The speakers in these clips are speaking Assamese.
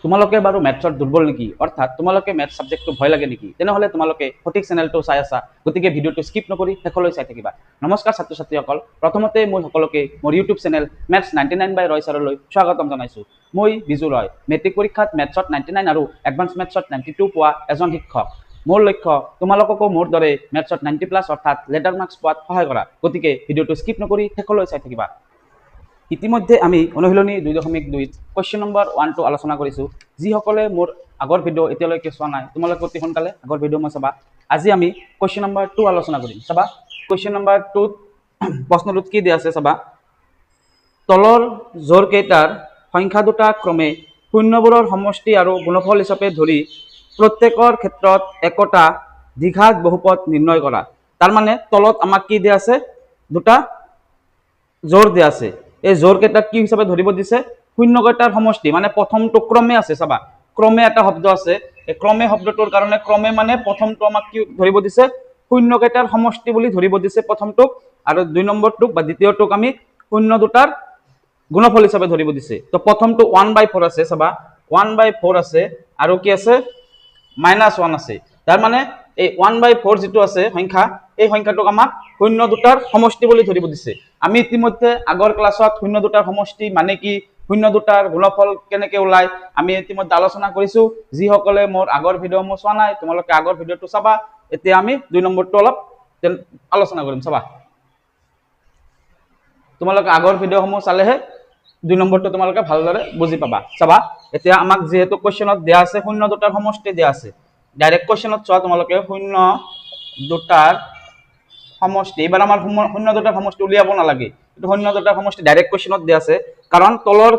তোমালোকে বাৰু মেথছত দুৰ্বল নেকি, অৰ্থাৎ তোমালোকে মেথ সাবজেক্টটো ভয় লাগে নেকি? তেনেহ'লে তোমালোকে সঠিক চেনেলটো চাই আছা, গতিকে ভিডিঅ'টো স্কিপ নকৰি শেষলৈ চাই থাকিবা। নমস্কাৰ ছাত্ৰ ছাত্ৰীসকল, প্ৰথমতে মই সকলোকে মোৰ ইউটিউব চেনেল মেথছ 99 বাই ৰয় ছাৰলৈ স্বাগতম জনাইছোঁ। মই বিজু ৰয়, মেট্ৰিক পৰীক্ষাত মেথছত 99 আৰু এডভান্স মেথছত 92 পোৱা এজন শিক্ষক। মোৰ লক্ষ্য তোমালোককো মোৰ দৰে মেথছত 90+ অৰ্থাৎ লেটাৰ মাৰ্কছ পোৱাত সহায় কৰা, গতিকে ভিডিঅ'টো স্কিপ নকৰি শেষলৈ চাই থাকিবা। ইতিমধ্যে আমি অনুশীলনী 2.2 কুৱেশ্যন নম্বৰ 1টো আলোচনা কৰিছোঁ। যিসকলে মোৰ আগৰ ভিডিঅ' এতিয়ালৈকে চোৱা নাই, তোমালোকে অতি সোনকালে আগৰ ভিডিঅ' মই চাবা। আজি আমি কুৱেশ্যন নম্বৰ 2 আলোচনা কৰিম। চাবা কুৱেশ্যন নম্বৰ 2ত প্ৰশ্নটোত কি দিয়া আছে চাবা। তলৰ জোৰ কেইটাৰ সংখ্যা দুটা ক্ৰমে শূন্যবোৰৰ সমষ্টি আৰু গুণফল হিচাপে ধৰি প্ৰত্যেকৰ ক্ষেত্ৰত একোটা দ্বিঘাত বহুপদ নিৰ্ণয় কৰা। তাৰ মানে তলত আমাক কি দিয়া আছে, দুটা জোৰ দিয়া আছে। এই জোৰ কেইটাক কি হিচাপে ধৰিব দিছে, শূন্য কেইটাৰ সমষ্টি, মানে প্ৰথমটো ক্ৰমে আছে। চাবা ক্ৰমে এটা শব্দ আছে, এই ক্ৰমে শব্দটোৰ কাৰণে ক্ৰমে মানে প্ৰথমটো আমাক কি ধৰিব দিছে, শূন্য কেইটাৰ সমষ্টি বুলি ধৰিব দিছে প্ৰথমটোক, আৰু 2 নম্বৰটোক বা দ্বিতীয়টোক আমি শূন্য দুটাৰ গুণফল হিচাপে ধৰিব দিছে। তো প্ৰথমটো 1/4 আছে। চাবা 1/4 আছে আৰু কি আছে, -1 আছে। তাৰ মানে এই 1/4 যিটো আছে সংখ্যা, এই সংখ্যাটোক আমাক শূন্য দুটাৰ সমষ্টি বুলি ধৰিব দিছে। আমি ইতিমধ্যে আগৰ ক্লাছত শূন্য দুটাৰ সমষ্টি মানে কি, শূন্য দুটাৰ গুণফল কেনেকে ওলাই আমি ইতিমধ্যে আলোচনা কৰিছো। যিসকলে মোৰ আগৰ ভিডিঅ' মোৰ চোৱা নাই, তোমালোকে আগৰ ভিডিঅ'টো চাবা। এতিয়া আমি 2 নম্বৰটো অলপ আলোচনা কৰিম। চাবা তোমালোকে আগৰ ভিডিঅ'সমূহ চালেহে 2 নম্বৰটো তোমালোকে ভালদৰে বুজি পাবা। চাবা এতিয়া আমাক যিহেতু কুৱেশ্যনত দিয়া আছে শূন্য দুটাৰ সমষ্টি দিয়া আছে, ডাইৰেক্ট কুৱেশ্যনত চোৱা তোমালোকে শূন্য দুটাৰ সমষ্টি। এবাৰ আমাৰ শূন্য দুটাৰ সমষ্টি উলিয়াব নালাগে, কিন্তু শূন্য দুটাৰ সমষ্টি ডাইৰেক্ট কুৱেশ্যনত দিয়া আছে, কাৰণ তলৰ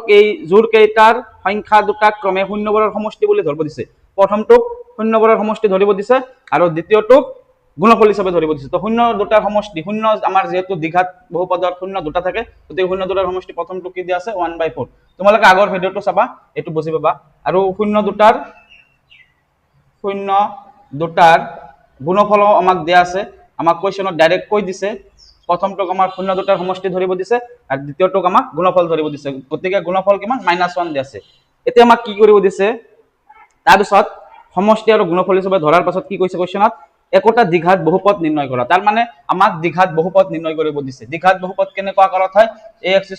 জোৰ কেইটাৰ সংখ্যা দুটাক ক্ৰমে শূন্যবোৰৰ সমষ্টি বুলি ধৰিব দিছে। প্ৰথমটোক শূন্যবোৰৰ সমষ্টি ধৰিব দিছে আৰু দ্বিতীয়টোক গুণফল হিচাপে ধৰিব দিছে। তো শূন্য দুটাৰ সমষ্টি, শূন্য আমাৰ যিহেতু দ্বিঘাত বহুপদৰ শূন্য দুটা থাকে, গতিকে শূন্য দুটাৰ সমষ্টি প্ৰথমটো কি দিয়া আছে, 1/4। তোমালোকে আগৰ ভিডিঅ'টো চাবা, এইটো বুজি পাবা। আৰু শূন্য দুটাৰ গুণফল আমাক দিয়া আছে, আমাক কুৱেশ্যনত ডাইৰেক্ট কৈ দিছে, প্ৰথমটোক আমাৰ শূন্য দুটাৰ সমষ্টি ধৰিব দিছে আৰু দ্বিতীয়টোক আমাক গুণফল ধৰিব দিছে। গতিকে গুণফল কিমান, -1 দিয়া আছে। এতিয়া আমাক কি কৰিব দিছে, তাৰপিছত সমষ্টি আৰু গুণফল হিচাপে ধৰাৰ পাছত কি কৈছে কুৱেশ্যনত, একোটা দ্বিঘাত বহুপদ নিৰ্ণয় কৰা। তাৰ মানে আমাক দ্বিঘাত বহুপদ নিৰ্ণয় কৰিব দিছে। দ্বিঘাত বহুপদ কেনেকুৱা আকাৰত হয়, ax²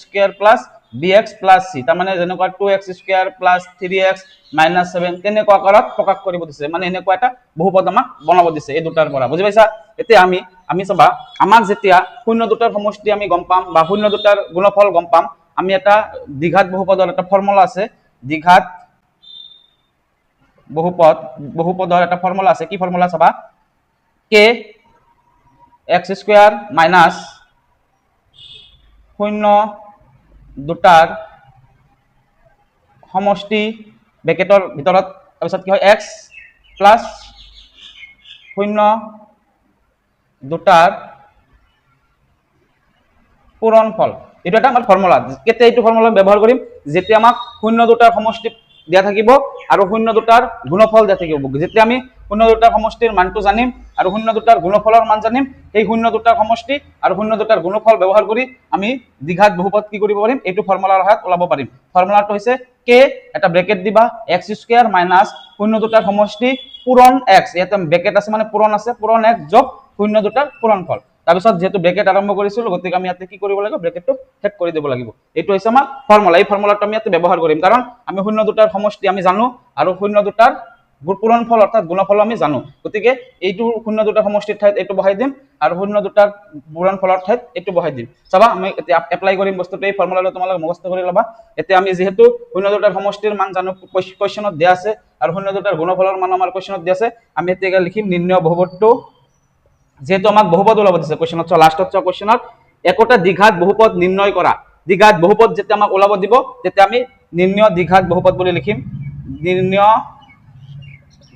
+ bx + c। তাৰ মানে যেনেকুৱা 2x² + 3x - 7 তেনেকুৱা আকাৰত প্ৰকাশ কৰিব দিছে। মানে এনেকুৱা এটা বহুপদ আমাক বনাব দিছে এই দুটাৰ পৰা, বুজি পাইছা? এতিয়া আমি চাবা, আমাক যেতিয়া শূন্য দুটাৰ সমষ্টি আমি গম পাম বা শূন্য দুটাৰ গুণফল গম পাম, আমি এটা দ্বিঘাত বহুপদৰ এটা ফৰ্মুলা আছে, দ্বিঘাত বহুপদৰ এটা ফৰ্মুলা আছে। কি ফৰ্মুলা চাবা, k x² - শূন্য দুটাৰ সমষ্টি ব্ৰেকেটৰ ভিতৰত, তাৰপিছত কি হয়, x প্লাছ শূন্য দুটাৰ পূৰণফল। এইটো এটা আমাৰ ফৰ্মুলা। কেতিয়া এইটো ফৰ্মুলা ব্যৱহাৰ কৰিম, যেতিয়া আমাক শূন্য দুটাৰ সমষ্টি দিয়া থাকিব আৰু শূন্য দুটাৰ গুণফল দিয়া থাকিব। যেতিয়া আমি শূন্য দুটাৰ সমষ্টিৰ মানটো জানিম আৰু শূন্য দুটাৰ গুণফলৰ মান জানিম, সেই শূন্য দুটাৰ সমষ্টি আৰু শূন্য দুটাৰ গুণফল ব্যৱহাৰ কৰি আমি দ্বিঘাত বহুপদ কি কৰিব পাৰিম, এইটো ফৰ্মুলাৰ সহায়ত ওলাব পাৰিম। ফৰ্মুলাটো হৈছে k, এটা ব্ৰেকেট দিবা, x² - শূন্য দুটাৰ সমষ্টি পূৰণ x, ইয়াতে ব্ৰেকেট আছে মানে পূৰণ আছে, পূৰণ x যোগ শূন্য দুটাৰ পূৰণফল। তাৰপিছত যেহেতু ব্ৰেকেট আৰম্ভ কৰিছিলো, গতিকে আমি ইয়াতে কি কৰিব লাগিব, ব্ৰেকেটটো শেষ কৰি দিব লাগিব। এইটো হৈছে আমাৰ ফৰ্মুলা। এই ফৰ্মুলাটো আমি ইয়াতে ব্যৱহাৰ কৰিম, কাৰণ আমি শূন্য দুটাৰ সমষ্টি আমি জানো আৰু শূন্য দুটাৰ পূৰণফল অৰ্থাৎ গুণফল আমি জানো। গতিকে এইটো শূন্য দুটাৰ সমষ্টিৰ ঠাইত এইটো বহাই দিম আৰু শূন্য দুটাৰ পূৰণফলৰ ঠাইত এইটো বহাই দিম। চাবা আমি এতিয়া এপ্লাই কৰিম বস্তুটো, এই ফৰ্মুলাটো তোমালোকে মুখস্থ কৰি ল'বা। এতিয়া আমি যিহেতু শূন্য দুটাৰ সমষ্টিৰ মান জানো, কুৱেশ্যনত দিয়া আছে, আৰু শূন্য দুটাৰ গুণফলৰ মান আমাৰ কুৱেশ্যনত দিয়া আছে, আমি এতিয়া লিখিম নিৰ্ণয় বহুপদটো। যেহেতু আমাক বহুপদ ওলাব দিছে কুৱেশ্যনত, লাষ্টত কুৱেশ্যনত একোটা দ্বিঘাত বহুপদ নিৰ্ণয় কৰা। দ্বিঘাত বহুপদ যেতিয়া আমাক ওলাব দিব, তেতিয়া আমি নিৰ্ণয় দ্বিঘাত বহুপদ বুলি লিখিম। নিৰ্ণয়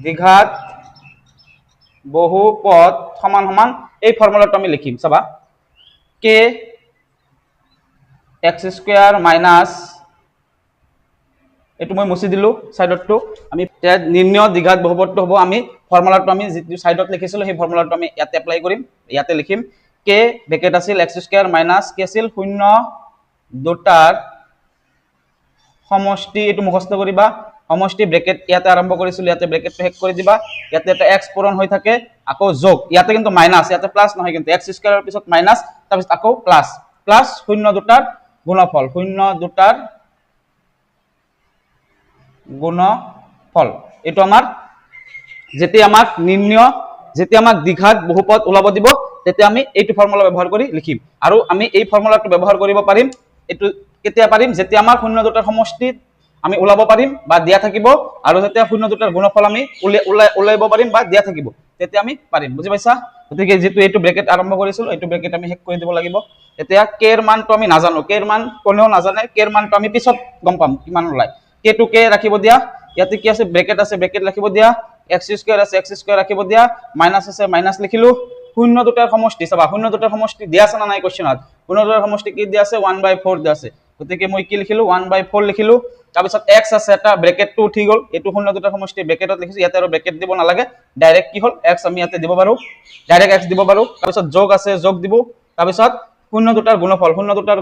দ্বিঘাত বহুপদ সমান সমান এই ফৰ্মুলাটো আমি লিখিম। চাবা k x² এইটো মই মুছি দিলো সাইডৰটো। আমি নিৰ্ণয় দ্বিঘাত বহুপদটো হ'ব, আমি ফৰ্মুলাটো আমি যিটো সাইডত লিখিছিলো সেই ফৰ্মুলাটো আমি ইয়াতে এপ্লাই কৰিম। ইয়াতে লিখিম k ব্ৰেকেট আছিল x² - কি আছিল, শূন্য দুটাৰ সমষ্টি, এইটো মুখস্থ কৰিবা, সমষ্টি ব্ৰেকেট ইয়াতে আৰম্ভ কৰিছিলো ইয়াতে ব্ৰেকেটটো শেষ কৰি দিবা ইয়াতে এটা x পূৰণ হৈ থাকে আকৌ যোগ ইয়াতে কিন্তু মাইনাস ইয়াতে প্লাস নহয় কিন্তু x স্কয়াৰৰ পিছত মাইনাস তাৰ পিছত আকৌ প্লাস প্লাস শূন্য দুটাৰ গুণফল শূন্য দুটাৰ গুণফল এটো আমাৰ যেতিয়া আমাক নিৰ্ণয় যেতিয়া আমাক দ্বিঘাত বহুপদ ওলাব দিব তেতিয়া আমি এইটো ফৰ্মুলা ব্যৱহাৰ কৰি লিখিম আৰু আমি এই ফৰ্মুলাটো ব্যৱহাৰ কৰিব পাৰিম এটো কেতিয়া পাৰিম যেতিয়া আমাৰ শূন্য দুটাৰ সমষ্টি আমি ওলাব পাৰিম বা দিয়া থাকিব আৰু যেতিয়া শূন্য দুটাৰ গুণফল আমি উলাইব পাৰিম বা দিয়া থাকিব তেতিয়া আমি পাৰিম বুজি পাইছা গতিকে যেটো এইটো ব্ৰেকেট আৰম্ভ কৰিছিল এইটো ব্ৰেকেট আমি শেষ কৰি দিব লাগিব এতিয়া k এৰ মানটো আমি নাজানো k এৰ মান কোনেও নাজানে k এৰ মানটো আমি পিছত গম পাম কিমান ওলাই k টু k ৰাখিব দিয়া ইয়াতে কি আছে ব্ৰেকেট ৰাখিব দিয়া x স্কয়াৰ আছে x স্কয়াৰ ৰাখিব দিয়া মাইনাস আছে মাইনাস লিখিলো শূন্য দুটাৰ সমষ্টি চাবা শূন্য দুটাৰ সমষ্টি দিয়া আছে না নাই কোশ্চেনত শূন্য দুটাৰ সমষ্টি কি দিয়া আছে 1/4 দিয়া আছে গতিকে মই কি লিখিলো 1/4 লিখিলো তাৰ পিছত x আছে এটা ব্ৰেকেটটো উঠি গল এটো শূন্য দুটাৰ সমষ্টি ব্ৰেকেটত লিখিছো ইয়াতে আৰু ব্ৰেকেট দিব নালাগে ডাইৰেক্ট কি হল x আমি ইয়াতে দিব পাৰো ডাইৰেক্ট x দিব পাৰো তাৰ পিছত যোগ আছে যোগ দিব তাৰ পিছত শূন্য দুটাৰ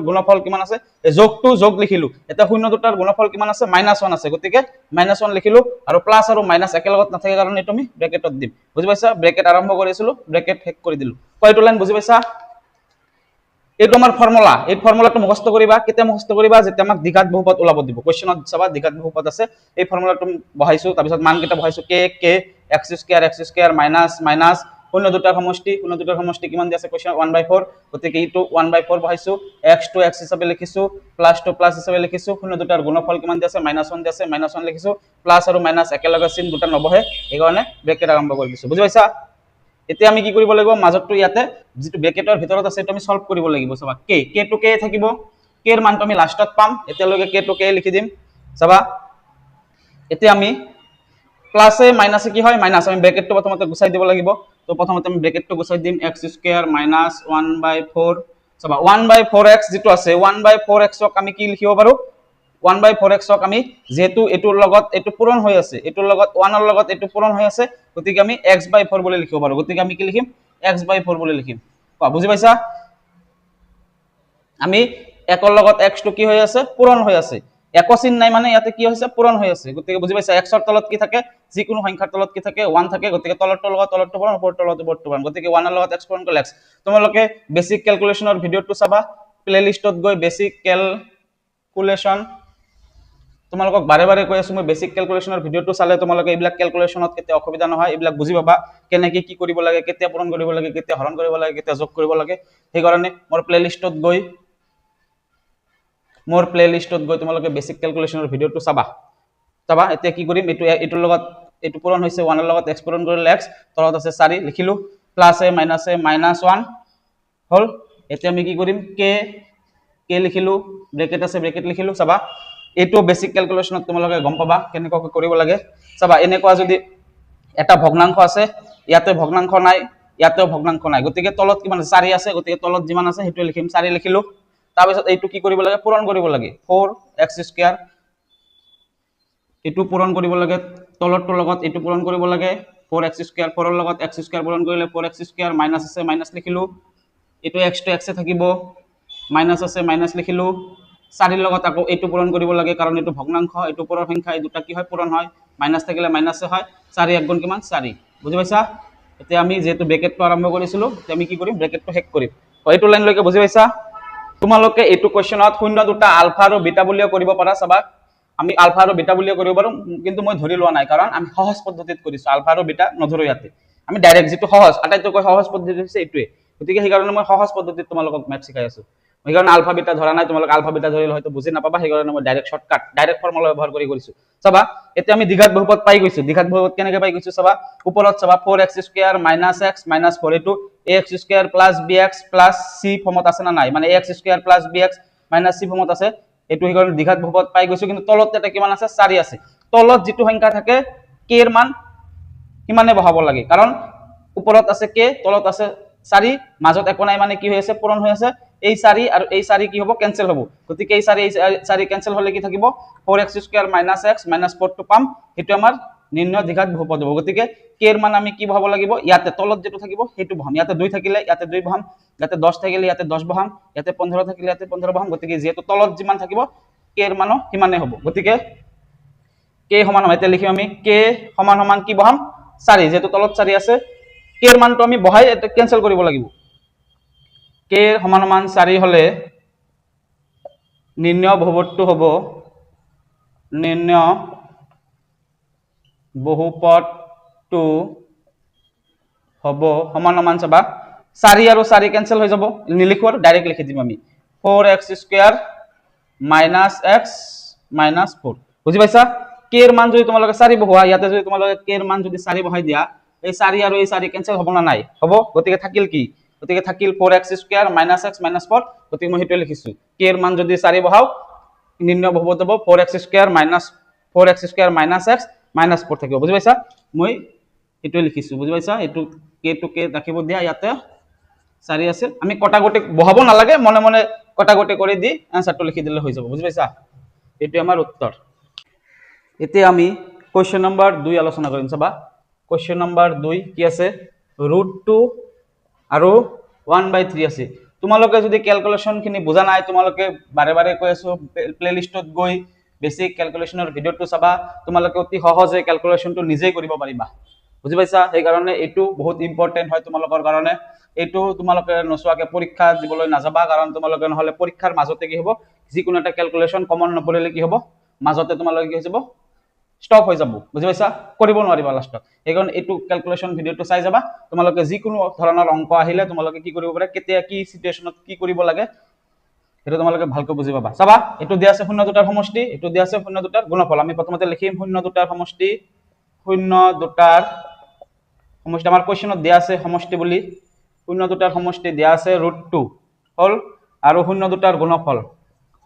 গুণফল কিমান আছে যোগটো যোগ লিখিলো এটা শূন্য দুটাৰ গুণফল কিমান আছে -1 আছে গতিকে -1 লিখিলো আৰু প্লাস আৰু মাইনাস একেলগত নাথাকে কাৰণে তুমি ব্ৰেকেটত দিম বুজি পাইছা ব্ৰেকেট আৰম্ভ কৰিছিলো ব্ৰেকেট শেষ কৰি দিলো কয়টো লাইন বুজি পাইছা এইটো আমাৰ ফৰ্মুলা এই ফৰ্মুলাটো মুখস্থ কৰিবা কেতিয়া মুখস্থ কৰিবা যেতিয়া আমাক দ্বিঘাত বহুপদ ওলাব দিব কোশ্চেনত চাবা দ্বিঘাত বহুপদ আছে এই ফৰ্মুলাটো বহাইছো তাৰ পিছত মান কেটা বহাইছো k x স্কয়াৰ মাইনাস শূন্য দুটাৰ সমষ্টি কিমান দিয়া আছে কোশ্চেন 1/4 গতিকে এইটো 1/4 বহাইছো x to x হিচাপে লিখিছো প্লাস to প্লাস হিচাপে লিখিছো শূন্য দুটাৰ গুণফল কিমান দিয়া আছে -1 দিয়া আছে -1 লিখিছো প্লাস আৰু মাইনাস একেলগে চিন দুটা নবহে এই কাৰণে ব্ৰেকেট আৰম্ভ কৰি দিছো বুজি পাইছা এতিয়া আমি কি কৰিব লাগিব মাজতটো ইয়াতে যেটো ব্ৰেকেটৰ ভিতৰত আছে এটা আমি সলভ কৰিব লাগিব চাবা k to k থাকিব k এৰ মানটো আমি লাষ্টত পাম এতিয়ালৈকে k to k লিখি দিম চাবা এতিয়া আমি প্লাসে মাইনাসে কি হয় মাইনাস আমি ব্ৰেকেটটো প্ৰথমতে গুছাই দিব লাগিব তো প্ৰথমতে আমি ব্ৰেকেটটো গুছাই দিম x স্কয়াৰ মাইনাস 1/4 চাবা 1/4x যেটো আছে 1/4x ক আমি কি লিখিব পাৰো 1/4x ক আমি যেহেতু এটোৰ লগত এটো পূৰণ হৈ আছে এটোৰ লগত 1 ৰ লগত এটো পূৰণ হৈ আছে গতিকে আমি x/4 বুলি লিখিব পাৰো গতিকে আমি কি লিখিম x/4 বুলি লিখিম বুজি পাইছা আমি 1 ৰ লগত x টো কি হৈ আছে পূৰণ হৈ আছে একচিন নাই মানে ইয়াতে কি হৈছে পূৰণ হৈ আছে গতিকে বুজি পাইছা x ৰ তলত কি থাকে যিকোনো সংখ্যাৰ তলত কি থাকে 1 থাকে গতিকে তলৰটোৰ লগত তলৰটো পূৰণ ওপৰটোৰ লগত ওপৰটো পূৰণ গতিকে 1 ৰ লগত x পূৰণ কৰিলে x তোমালোকে বেসিক ক্যালকুলেশনৰ ভিডিওটো চাবা প্লেলিষ্টত গৈ বেসিক ক্যালকুলেশন তোমালোকক বাৰে বাৰে কৈ আছো মই বেসিক ক্যালকুলেশনৰ ভিডিওটো চালে তোমালোকে এইবিলাক ক্যালকুলেশনত কেতিয়া অসুবিধা নহয় এইবিলাক বুজি পাবা কেনেকৈ কি কৰিব লাগে কেতিয়া পূৰণ কৰিব লাগে কেতিয়া হৰণ কৰিব লাগে কেতিয়া যোগ কৰিব লাগে সেই কাৰণে মোৰ প্লেলিষ্টত গৈ তোমালোকে বেসিক ক্যালকুলেশনৰ ভিডিওটো চাবা এতিয়া কি কৰিম এটোৰ লগত এটো পূৰণ হৈছে 1 ৰ লগত x পূৰণ কৰিলে x তলত আছে 4 লিখিলো প্লাসে মাইনাসে -1 হল এতিয়া আমি কি কৰিম k লিখিলো ব্ৰেকেট আছে ব্ৰেকেট লিখিলো চাবা এটো বেসিক ক্যালকুলেশনত তোমালোকে গম পাবা কেনেকৈ কৰিব লাগে চাবা এনেকুৱা যদি এটা ভগ্নাংশ আছে ইয়াতে ভগ্নাংশ নাই ইয়াতেও ভগ্নাংশ নাই গতিকে তলত কিমান 4 আছে গতিকে তলত যিমান আছে হেতু লিখিম 4 লিখিলো তাৰ পিছত এইটো কি কৰিব লাগে পূৰণ কৰিব লাগে 4x স্কয়াৰ এটো পূৰণ কৰিব লাগে তলৰটোৰ লগত এটো পূৰণ কৰিব লাগে 4x স্কয়াৰ 4 ৰ লগত x স্কয়াৰ পূৰণ কৰিলে 4x স্কয়াৰ মাইনাস আছে মাইনাস লিখিলো এটো x to x এ থাকিব মাইনাস আছে মাইনাস লিখিলো 4 ৰ লগত আকৌ এটো পূৰণ কৰিব লাগে কাৰণ এটো ভগ্নাংশ এটো পূৰণ সংখ্যা এই দুটা কি হয় পূৰণ হয় মাইনাস থাকিলে মাইনাসে হয় 4 এক গুণ কিমান 4 বুজি পাইছা এতিয়া আমি যেহেতু ব্ৰেকেটটো আৰম্ভ কৰিছিলো তে আমি কি কৰিম ব্ৰেকেটটো শেষ কৰিম এইটো লাইন লৈকে বুজি পাইছা তোমালোকে এইটো কোশ্চেনত শূন্য দুটা আলফা আৰু বিটা বুলিও কৰিব পাৰা চাবা আমি আলফা আৰু বিটা বুলিও কৰিব পাৰো কিন্তু মই ধৰি লোৱা নাই কাৰণ আমি সহজ পদ্ধতিত কৰিছো আলফা আৰু বিটা নধৰো ইয়াতে আমি ডাইৰেক্ট যেটো সহজ আটাইতকৈ সহজ পদ্ধতি হৈছে এইটোৱে গতিকে সেই কাৰণে মই সহজ পদ্ধতিত তোমালোকক ম্যাথ শিকাই আছো মই কাৰণ আলফা বিটা ধৰা নাই তোমালোক আলফা বিটা ধৰিলে হয়তো বুজি নাপাবা সেই কাৰণে মই ডাইৰেক্ট শৰ্টকাট ডাইৰেক্ট ফৰ্মুলা ব্যৱহাৰ কৰিছো চাবা এতিয়া আমি দ্বিঘাত বহুপদ পাই গৈছো দ্বিঘাত বহুপদ কেনেকৈ পাই গৈছো চাবা ওপৰত চাবা 4x স্কয়াৰ - x - 4 এটো ax স্কয়াৰ + bx + c ফৰ্মত আছে না নাই মানে ax স্কয়াৰ + bx - c ফৰ্মত আছে এটো সেই কাৰণে দ্বিঘাত বহুপদ পাই গৈছো কিন্তু তলত এটা কিমান আছে 4 আছে তলত যেটো সংখ্যা থাকে k এর মান কিমানে বহাব লাগে কাৰণ ওপৰত আছে k তলত আছে 4 মাজত একো নাই মানে কি হৈ আছে পূৰণ হৈ আছে এই 4 আৰু এই 4 কি হ'ব ক্যান্সেল হ'ব গতিকে এই 4 ক্যান্সেল হলে কি থাকিব 4x স্কয়াৰ - x - 4 টো পাম হেতু আমাৰ নিৰ্ণয় দ্বিঘাত বহুপদ হ'ব গতিকে k এর মান আমি কি বহাব লাগিব ইয়াতে তলত যেটো থাকিব হেতু বহাম ইয়াতে 2 থাকিলে ইয়াতে 2 বহাম ইয়াতে 10 থাকিলে ইয়াতে 10 বহাম ইয়াতে 15 থাকিলে ইয়াতে 15 বহাম গতিকে যেহেতু তলত যিমান থাকিব k এর মানও সিমানে হ'ব গতিকে কে সমান সমান এতিয়া লিখিম আমি কে সমান সমান কি বহাম 4 যেহেতু তলত 4 আছে কে ৰ মানটো আমি বহাই এটা কেনসেল কৰিব লাগিব কে সমান সমান 4 হলে নিৰ্ণয় বহুপদটো হ'ব নিৰ্ণয় বহুপদটো হ'ব সমান সমান চাবা 4 আৰু 4 কেনসেল হৈ যাব নিলিখো আৰু ডাইৰেক্ট লিখি দিম আমি 4x square minus x minus 4 বুজি পাইছা কে ৰ মান যদি তোমালোকে 4 বহোৱা ইয়াতে যদি তোমালোকে কে ৰ মান যদি 4 বহাই দিয়া এই 4 আৰু এই 4 কেনসেল হ'ব না নাই হ'ব গতিকে থাকিল কি গতিকে থাকিল 4x square minus x minus 4 গতিকে মই হেতু লিখিছো কে ৰ মান যদি 4 বহাও নিৰ্ণয় বহুপদ হ'ব 4x square minus x minus 4 থাকিব বুজি পাইছা মই এটো লিখিছো বুজি পাইছা এটো কে টু কে ৰাখিব দিয়া ইয়াতে 4 আছে আমি কটাকটি বহাব নালাগে মনে মনে কটাকটি কৰি দি আনসাৰটো লিখি দিলে হৈ যাব বুজি পাইছা এটো আমাৰ উত্তৰ এতিয়া আমি কোৱেশ্চন নম্বৰ 2 আলোচনা কৰিম চাবা কোৱেশ্চন নম্বৰ 2 কি আছে √2 আৰু 1/3 আছে তোমালোকে যদি ক্যালকুলেশন খিনি বুজা নাই তোমালোকে বাৰে বাৰে কৈ আছো প্লেলিষ্টত গৈ বেসিক ক্যালকুলেশনৰ ভিডিওটো চাবা তোমালোকে অতি সহজে ক্যালকুলেশনটো নিজেই কৰিব পাৰিবা বুজি পাইছা এই কাৰণে এটো বহুত ইম্পৰ্টেন্ট হয় তোমালোকৰ কাৰণে এটো তোমালোকে নচোৱাকে পৰীক্ষা দিবলৈ নাযাবা কাৰণ তোমালোকে নহলে পৰীক্ষাৰ মাজতে কি হ'ব যিকোনো এটা ক্যালকুলেশন কমন নপৰিলে কি হ'ব মাজতে তোমালোকে কি হৈ যাব স্টপ হৈ যাব বুজি পাইছা কৰিব নোৱাৰিবা লাষ্টত এই কাৰণ এটো ক্যালকুলেশন ভিডিওটো চাই যাবা তোমালোকে যিকোনো ধৰণৰ অংক আহিলে তোমালোকে কি কৰিব পাৰে কেতিয়া কি সিচুৱেশনত কি কৰিব লাগে এটা তোমালোকে ভালকৈ বুজি পাবা চাবা এটো দিয়া আছে শূন্য দুটাৰ সমষ্টি এটো দিয়া আছে শূন্য দুটাৰ গুণফল আমি প্ৰথমতে লিখিম শূন্য দুটাৰ সমষ্টি আমাৰ কোৱেশ্চনত দিয়া আছে সমষ্টি বুলি শূন্য দুটাৰ সমষ্টি দিয়া আছে √2 হল আৰু শূন্য দুটাৰ গুণফল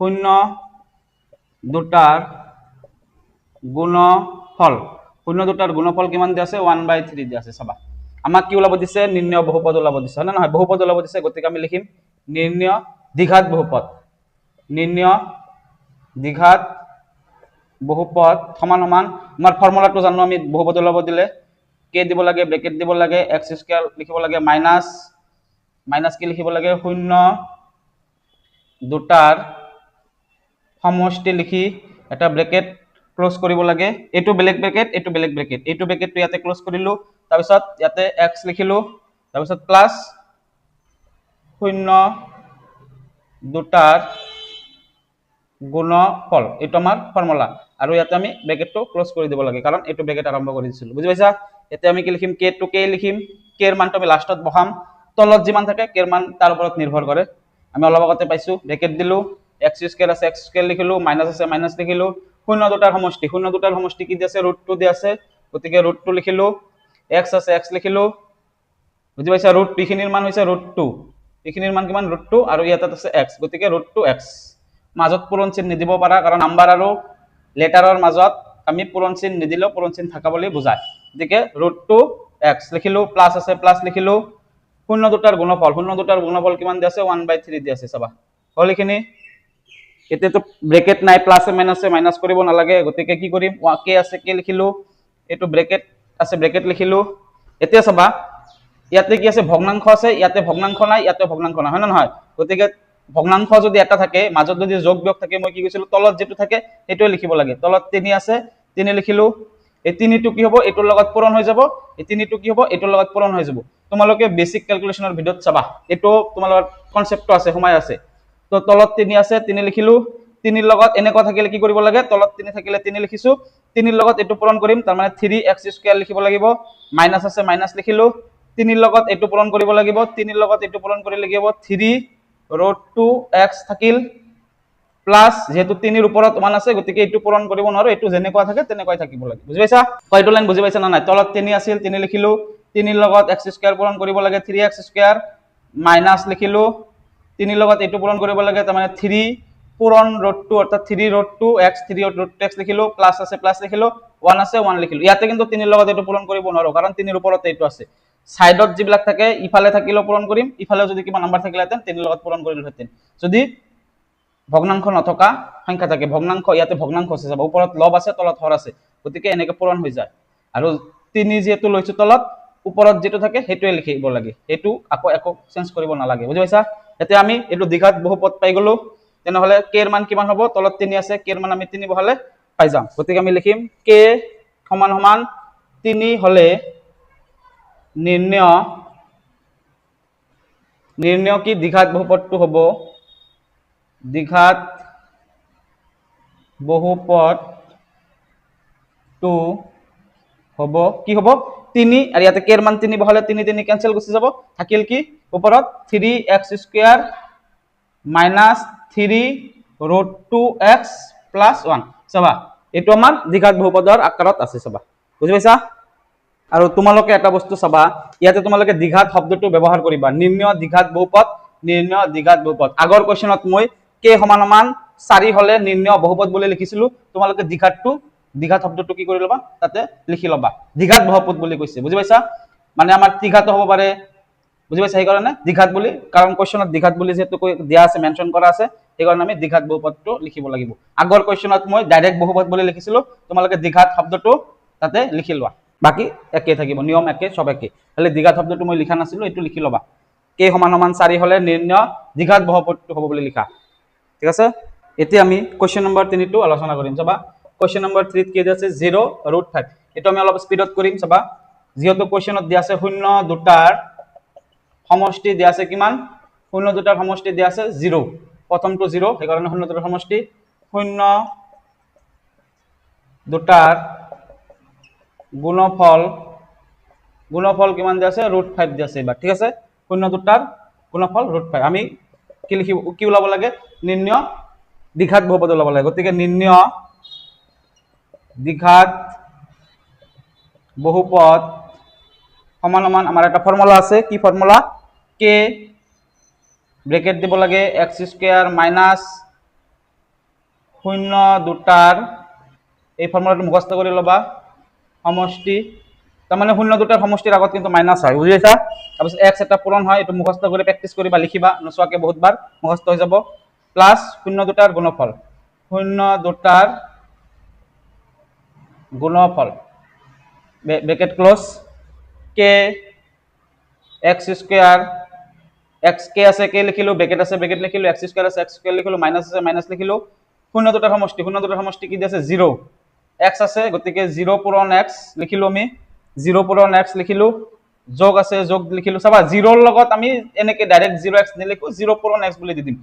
শূন্য দুটাৰ গুণফল কিমান দিয়া আছে 1/3 দিয়া আছে চাবা আমাক কি ওলাব দিছে নিৰ্ণয় বহুপদ ওলাব দিছে না নহয় বহুপদ ওলাব দিছে গতিকে আমি লিখিম নিৰ্ণয় দ্বিঘাত বহুপদ সমান সমান আমাৰ ফৰ্মুলাটো জানো আমি বহুপদ ওলাব দিলে কে দিব লাগে ব্ৰেকেট দিব লাগে x স্কয়াৰ লিখিব লাগে মাইনাস কি লিখিব লাগে শূন্য দুটাৰ সমষ্টি লিখি এটা ব্ৰেকেট ক্লোজ কৰিব লাগে এটো বেলেগ ব্ৰেকেট এটো ব্ৰেকেটটো ইয়াতে ক্লোজ কৰিলো তাৰ পিছত ইয়াতে x লিখিলো তাৰ পিছত প্লাস শূন্য দুটাৰ গুণফল এটো আমাৰ ফৰ্মুলা আৰু ইয়াতে আমি ব্ৰেকেটটো ক্লোজ কৰি দিব লাগে কাৰণ এটো ব্ৰেকেট আৰম্ভ কৰি দিছিল বুজি পাইছা এতিয়া আমি কি লিখিম k টু k লিখিম k ৰ মানটো আমি লাষ্টত বহাম তলত যিমান থাকে k ৰ মান তাৰ ওপৰত নিৰ্ভৰ কৰে আমি অলপ আগতে পাইছো ব্ৰেকেট দিলো x স্কয়াৰ আছে x স্কয়াৰ লিখিলো মাইনাস আছে মাইনাস লিখিলো শূন্য দুটাৰ সমষ্টি কি দি আছে √2 দি আছে গতিকে √2 লিখিলো x আছে x লিখিলো বুজি পাইছা √p খিনিৰ মান হৈছে √2 এইখিনিৰ মান কিমান √2 আৰু ইয়াতে আছে x গতিকে √2x মাজত পূৰণ চিহ্ন নিদিব পাৰা কাৰণ নাম্বাৰ আৰু লেটাৰৰ মাজত আমি পূৰণ চিহ্ন নিদিলেও পূৰণ চিহ্ন থাকা বুলি বুজায় গতিকে √2x লিখিলো প্লাস আছে প্লাস লিখিলো শূন্য দুটাৰ গুণফল কিমান দি আছে 1/3 দি আছে চাবা হলিখিনি এতেতো ব্ৰেকেট নাই প্লাস মাইনাসে মাইনাস কৰিব নালাগে গতিকে কি কৰিম k আছে k লিখিলো এটো ব্ৰেকেট আছে ব্ৰেকেট লিখিলো এতিয়া চাবা ইয়াতে কি আছে ভগ্নাংশ আছে ইয়াতে ভগ্নাংশ নাই ইয়াতে ভগ্নাংশ নাই হয় না নহয় গতিকে ভগ্নাংশ যদি এটা থাকে মাজত যদি যোগ বিয়োগ থাকে মই কি কৈছিলো তলত যেটো থাকে এটোই লিখিব লাগে তলত 3 আছে 3 লিখিলো এই 3 টো কি হ'ব এটোৰ লগত পূৰণ হৈ যাব এই 3 টো কি হ'ব এটোৰ লগত পূৰণ হৈ যাব তোমালোকে বেসিক ক্যালকুলেশনৰ ভিডিওত চাবা এটো তোমালোকৰ কনসেপ্টটো আছে সময় আছে তো তলত 3 আছে 3 লিখিলো 3 লগত এনেকুৱা থাকিলে কি কৰিব লাগে তলত 3 থাকিলে 3 লিখিছো 3 লগত এটো পূৰণ কৰিম তাৰ মানে 3x স্কয়াৰ লিখিব লাগিব মাইনাস আছে মাইনাস লিখিলো 3 লগত এটো পূৰণ কৰিব লাগিব 3 লগত এটো পূৰণ কৰি লাগিব 3√2x থাকিল প্লাস যেহেতু 3 এৰ উপৰত 1 আছে গতিকে এটো পূৰণ কৰিব নোৱাৰো এটো যেনেকুৱা থাকে তেনেকৈ থাকিব লাগে বুজি পাইছা কয়টো লাইন বুজি পাইছা না নাই তলত 3 আছিল 3 লিখিলো 3 লগত x স্কয়ার পূৰণ কৰিব লাগে 3x স্কয়াৰ মাইনাস লিখিলো 3 লগত এটো পূৰণ কৰিব লাগে তাৰ মানে 3 পূৰণ √2 অৰ্থাৎ 3√2x 3√2x লিখিলো প্লাস আছে প্লাস লিখিলো 1 আছে 1 লিখিলো ইয়াতে কিন্তু 3 লগত এটো পূৰণ কৰিব নোৱাৰো কাৰণ 3 এৰ উপৰত এটো আছে সাইডত যিবিলাক থাকে ইফালে থাকিলো পূৰণ কৰিম ইফালে যদি কিবা নাম্বাৰ থাকিলেতেন 3 লগত পূৰণ কৰিলহেতেন যদি ভগ্নাংশ নথকা সংখ্যা থাকে ভগ্নাংশ ইয়াতে ভগ্নাংশ আছে যাব ওপৰত লব আছে তলত হৰ আছে গতিকে এনেকে পূৰণ হৈ যায় আৰু 3 যেটো লৈছো তলত ওপৰত যেটো থাকে হেটোৱে লিখিব লাগে হেতু আকৌ চেঞ্জ কৰিব নালাগে বুজি পাইছা এতিয়া আমি এটো দ্বিঘাত বহুপদ পাই গলো তেনেহলে k ৰ মান কিমান হ'ব তলত 3 আছে k ৰ মান আমি 3 বহালে পাই যাম। গতিকে আমি লিখিম কে সমান সমান 3 হলে নির্ণয় কি দ্বিঘাত বহুপদটো হ'ব দ্বিঘাত বহুপদটো হ'ব কি হ'ব 3 আৰু ইয়াতে কেৰ মান 3 বহালে 3 3 কেনসেল গুচি যাব থাকিল কি ওপৰত 3x square minus 3 root 2x plus 1 চাবা এটো আমাৰ দ্বিঘাত বহুপদৰ আকাৰত আছে চাবা বুজি পাইছা আৰু তোমালোকে এটা বস্তু চাবা ইয়াতে তোমালোকে দ্বিঘাত শব্দটো ব্যৱহাৰ কৰিবা নিৰ্ণয় দ্বিঘাত বহুপদ আগৰ কোৱেশ্চনত মই k সমান সমান 4 হলে নিৰ্ণয় বহুপদ বুলি লিখিছিলো তোমালোকে দ্বিঘাত শব্দটো কি কৰি লবা তাতে লিখি লবা দ্বিঘাত বহুপদ বুলি কৈছে বুজি পাইছা মানে আমাৰ ত্ৰিঘাত হ'ব পাৰে বুজি পাইছা এই কাৰণে দ্বিঘাত বুলি কাৰণ কোৱেশ্চনত দ্বিঘাত বুলি যেটো দিয়া আছে মেনশন কৰা আছে এই কাৰণে আমি দ্বিঘাত বহুপদটো লিখিব লাগিব আগৰ কোৱেশ্চনত মই ডাইৰেক্ট বহুপদ বুলি লিখিছিলো তোমালোকে দ্বিঘাত শব্দটো তাতে লিখি লোৱা বাকি একে থাকিব নিয়ম একে সব একে খালি দ্বিঘাত শব্দটো মই লিখা নাছিলো এটো লিখি লবা k সমান সমান 4 হলে নিৰ্ণয় দ্বিঘাত বহুপদটো হ'ব বুলি লিখা ঠিক আছে এতিয়া আমি কোৱেশ্চন নম্বৰ 3 টো আলোচনা কৰিম চাবা কোৱেশ্চন নম্বৰ 3 ত কি আছে 0√5 এটো আমি অলপ স্পিডত কৰিম চাবা যেহেতু কোৱেশ্চনত দিয়া আছে 0 দুটাৰ সমষ্টি দিয়া আছে কিমান 0 দুটাৰ সমষ্টি দিয়া আছে 0 প্ৰথমটো 0 এই কাৰণে 0 দুটাৰ সমষ্টি 0 দুটাৰ গুণফল কিমান দিয়া আছে √5 দিয়া আছে এবাৰ ঠিক আছে 0 দুটাৰ গুণফল √5 আমি কি লিখিব কি ওলাব লাগে নিৰ্ণয় দ্বিঘাত বহুপদ ওলাব লাগে গতিকে নিৰ্ণয় দ্বিঘাত বহুপদ সমান সমান আমাৰ এটা ফৰ্মুলা আছে কি ফৰ্মুলা k ব্ৰেকেট দিব লাগে x স্কয়াৰ মাইনাস 0 দুটাৰ এই ফৰ্মুলাটো মুখস্থ কৰি লবা সমষ্টি তাৰ মানে 0 দুটাৰ সমষ্টিৰ আগত কিন্তু মাইনাস হয় বুজিছা তাৰপিছত x এটা পূৰণ হয় এটো মুখস্থ কৰি প্ৰেক্টিস কৰিবা লিখিবা নচোৱাকে বহুতবাৰ মুখস্থ হৈ যাব প্লাস 0 দুটাৰ গুণফল 0 দুটাৰ গুণফল bracket close k x square x k আছে k লিখিলো ব্ৰেকেট আছে ব্ৰেকেট লিখিলো x স্কয়াৰ আছে x স্কয়াৰ লিখিলো মাইনাস আছে মাইনাস লিখিলো 0 দুটাৰ সমষ্টি কি আছে 0 x আছে গতিকে 0 পূৰণ x লিখিলো আমি 0 পূৰণ x লিখিলো যোগ আছে যোগ লিখিলো চাবা 0 ৰ লগত আমি এনেকে ডাইৰেক্ট 0x নিলিখো 0 পূৰণ x বুলি দি দিম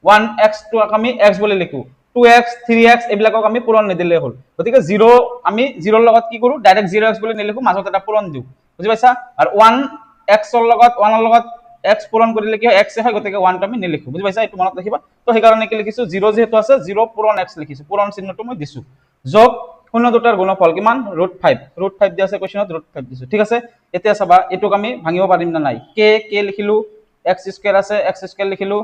1x টো আমি x বুলি লিখো 2x 3x এবিলাকক আমি পূৰণ নিদিলে হল গতিকে 0 আমি 0 ৰ লগত কি কৰো ডাইৰেক্ট 0x বুলি নিলিখো মাজত এটা পূৰণ দিও বুজি পাইছা আৰু 1x ৰ লগত 1 ৰ লগত x পূৰণ কৰিলে কি হয় x হয় গতিকে 1 টো আমি নিলিখো বুজি পাইছা এটো মনত ৰাখিবা তো সেই কাৰণে কি লিখিছো 0 যেহেতু আছে 0 পূৰণ x লিখিছো পূৰণ চিহ্নটো মই দিছো যোগ 0 দুটাৰ গুণফল কিমান √5 দিয়া আছে কোৱেশ্চনত √5 দিছো ঠিক আছে এতিয়া চাবা এটোক আমি ভাঙিব পাৰিম না নাই k লিখিলো x স্কয়াৰ আছে x স্কয়াৰ লিখিলো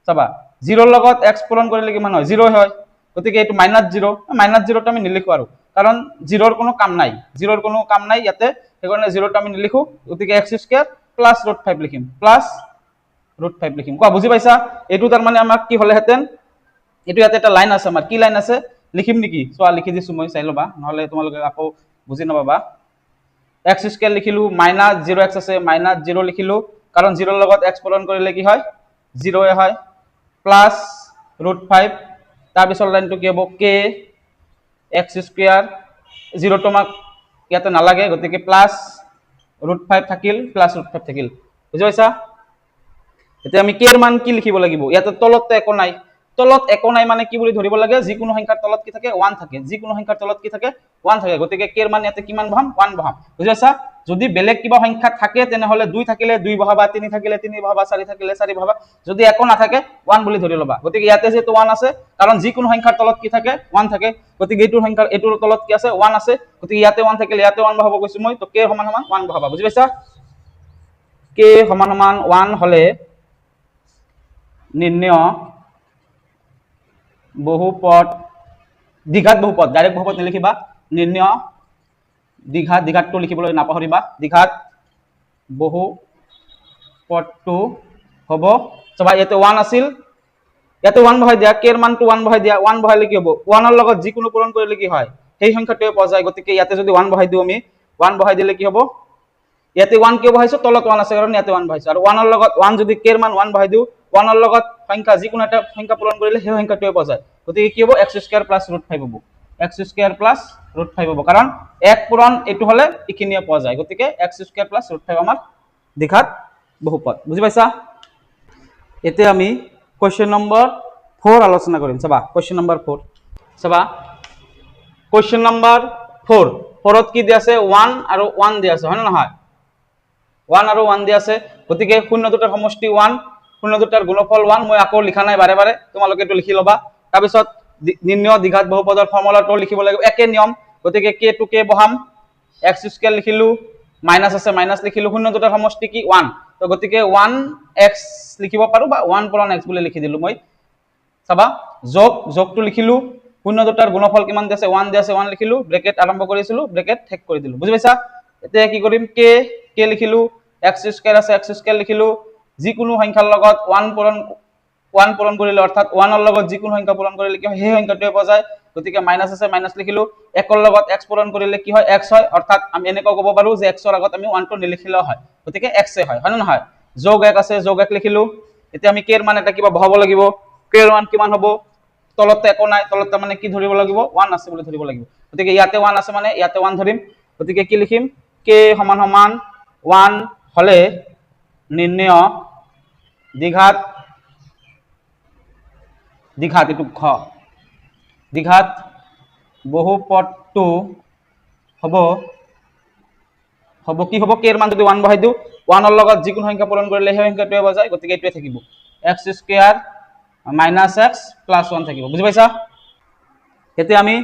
চাবা 0 ৰ লগত x পূৰণ কৰিলে কিমান হয় 0 হয় গতিকে এটো -0 টো আমি নিলিখো আৰু কাৰণ 0 ৰ কোনো কাম নাই ইয়াতে সেই কাৰণে 0 টো আমি নিলিখো গতিকে x স্কয়াৰ প্লাস √5 লিখিম কোৱা বুজি পাইছা এটো তাৰ মানে আমাক কি হলে হেতেন এটো ইয়াতে এটা লাইন আছে আমাৰ কি লাইন আছে লিখিম নেকি সোয়া লিখি দিছো মই চাই লবা নহলে তোমালোকে আকৌ বুজি নাপাবা x স্কয়াৰ লিখিলো -0x আছে -0 লিখিলো কাৰণ 0 ৰ লগত x পূৰণ কৰিলে কি হয় 0 এ হয় প্লাস √5 তাৰ পিছৰ লাইনটো কি হ'ব k x স্কয়াৰ 0 টো আমাক ইয়াতে নালাগে গতিকে প্লাস √5 থাকিল প্লাস √5 থাকিল বুজি পাইছা এতিয়া আমি k এর মান কি লিখিব লাগিব ইয়াতে তলত একো নাই মানে কি বুলি ধৰিব লাগে যিকোনো সংখ্যাৰ তলত কি থাকে 1 থাকে যিকোনো সংখ্যাৰ তলত কি থাকে 1 থাকে গতিকে k এর মান ইয়াতে কিমান বহাম 1 বহাম বুজি পাইছা যদি বেলেগ কিবা সংখ্যা থাকে তেনে হলে 2 থাকিলে 2 বহাবা 3 থাকিলে 3 বহাবা 4 থাকিলে 4 বহাবা যদি একো না থাকে 1 বুলি ধৰি লবা গতিকে ইয়াতে যেটো 1 আছে কাৰণ যিকোনো সংখ্যাৰ তলত কি থাকে 1 থাকে গতিকে এটোৰ তলত কি আছে 1 আছে গতিকে ইয়াতে 1 থাকিলে ইয়াতে 1 বহাব কৈছো মই তো k সমান সমান 1 বহাবা বুজি পাইছা k সমান সমান 1 হলে নিৰ্ণয় বহুপদ দ্বিঘাত বহুপদ ডাইৰেক্ট বহুপদ নিলিখিবা নিৰ্ণয় দ্বিঘাতটো লিখিবলৈ নাপাহৰিবা দ্বিঘাত বহুপদটো হ'ব সবাই ইয়াতে 1 আছিল ইয়াতে 1 বহাই দিয়া k এর মানটো 1 বহাই দিয়া 1 বহাইলে কি হ'ব 1 ৰ লগত যিকোনো পূৰণ কৰিলে কি হয় সেই সংখ্যাটোৱে পোৱা যায় গতিকে ইয়াতে যদি 1 বহাই দিও আমি 1 বহাই দিলে কি হ'ব ইয়াতে 1 কিয় বহাইছো তলত 1 আছে কাৰণ ইয়াতে 1 বহাইছো আৰু 1 ৰ লগত 1 যদি k এৰ মান 1 বহাই দিও 1 ৰ লগত সংখ্যা যিকোনো এটা সংখ্যা পূৰণ কৰিলে সেই সংখ্যাটোৱে পোৱা যায় গতিকে কি হ'ব x স্কয়াৰ প্লাস √5 হ'ব x স্কয়াৰ প্লাস √5 হ'ব কাৰণ এক পূৰণ এটো হলে ইখিনিয়ে পোৱা যায় গতিকে x স্কয়াৰ প্লাস √5 আমাৰ দ্বিঘাত বহুপদ বুজি পাইছা এতে আমি কোশ্চেন নম্বৰ 4 আলোচনা কৰিম চাবা কোশ্চেন নম্বৰ 4 চাবা কোশ্চেন নম্বৰ 4 4ত কি দি আছে 1 আৰু 1 দি আছে হয় না নহয় 1 আৰু 1 দি আছে গতিকে শূন্য দুটাৰ সমষ্টি 1 শূন্য দুটাৰ গুণফল 1 মই আকৌ লিখা নাই বাৰে বাৰে তোমালোকে এটো লিখি লবা তাৰ পিছত নিম্ন দ্বিঘাত বহুপদৰ ফৰ্মুলাটো লিখিব লাগিব একে নিয়ম গতিকে k টু k বহাম x স্কয়ার লিখিলো মাইনাস আছে মাইনাস লিখিলো শূন্য দুটাৰ সমষ্টি কি 1 তো গতিকে 1x লিখিব পাৰো বা 1 পূৰণ x বুলি লিখি দিলো মই চাবা যোগটো লিখিলো শূন্য দুটাৰ গুণফল কিমান দি আছে 1 দি আছে 1 লিখিলো ব্ৰেকেট আৰম্ভ কৰিছিলো ব্ৰেকেট শেষ কৰি দিলো বুজি পাইছা এতিয়া কি কৰিম k লিখিলো x স্কয়াৰ আছে x স্কয়াৰ লিখিলো যিকোনো সংখ্যাৰ লগত 1 পূৰণ কৰিলে অৰ্থাৎ 1 ৰ লগত যিকোনো সংখ্যা পূৰণ কৰিলে কি হয় সেই সংখ্যাটোৱে পোৱা যায় গতিকে মাইনাস আছে মাইনাস লিখিলো 1 ৰ লগত x পূৰণ কৰিলে কি হয় x হয় অৰ্থাৎ আমি এনেকৈ ক'ব পাৰো যে x ৰ আগত আমি 1 টো নিলিখিলেও হয় গতিকে x এ হয় হয় না নহয় যোগ 1 আছে যোগ 1 লিখিলো এতিয়া আমি k ৰ মান এটা কিবা বহাব লাগিব k ৰ মান কিমান হ'ব তলতে একো নাই তলতে মানে কি ধৰিব লাগিব 1 আছে বুলি ধৰিব লাগিব গতিকে ইয়াতে 1 আছে মানে ইয়াতে 1 ধৰিম গতিকে কি লিখিম k সমান সমান 1 হলে নিৰ্ণয় দ্বিঘাত এটু খ দ্বিঘাত বহুপদটো হ'ব কি হ'ব k এর মান যদি 1 বহাই দিও 1 ৰ লগত যিকোনো সংখ্যা পূৰণ কৰিলে সেই সংখ্যাটোৱে বজায় গতিকে এটোৱে থাকিব x square minus x plus 1 থাকিব বুজি পাইছা এতে আমি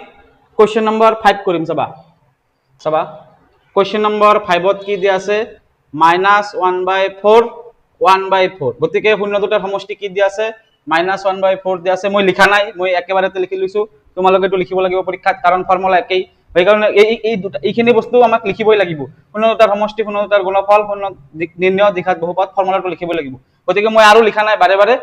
কোশ্চেন নম্বৰ 5 কৰিম চাবা কোশ্চেন নম্বৰ 5ত কি দি আছে -1/4 1/4 গতিকে শূন্য দুটাৰ সমষ্টি কি দি আছে -1/4 দি আছে মই লিখা নাই মই একেবাৰেতে লিখি লৈছো তোমালোকে এটো লিখিব লাগিব পৰীক্ষাত কাৰণ ফৰ্মুলা একেই এই কাৰণে এই দুটা এইখিনি বস্তু আমাক লিখিবই লাগিব শূন্য দুটাৰ সমষ্টি শূন্য দুটাৰ গুণফল শূন্য নিৰ্ণয় দ্বিঘাত বহুপদ ফৰ্মুলাটো লিখিবই লাগিব গতিকে মই আৰু লিখা নাই বাৰে বাৰে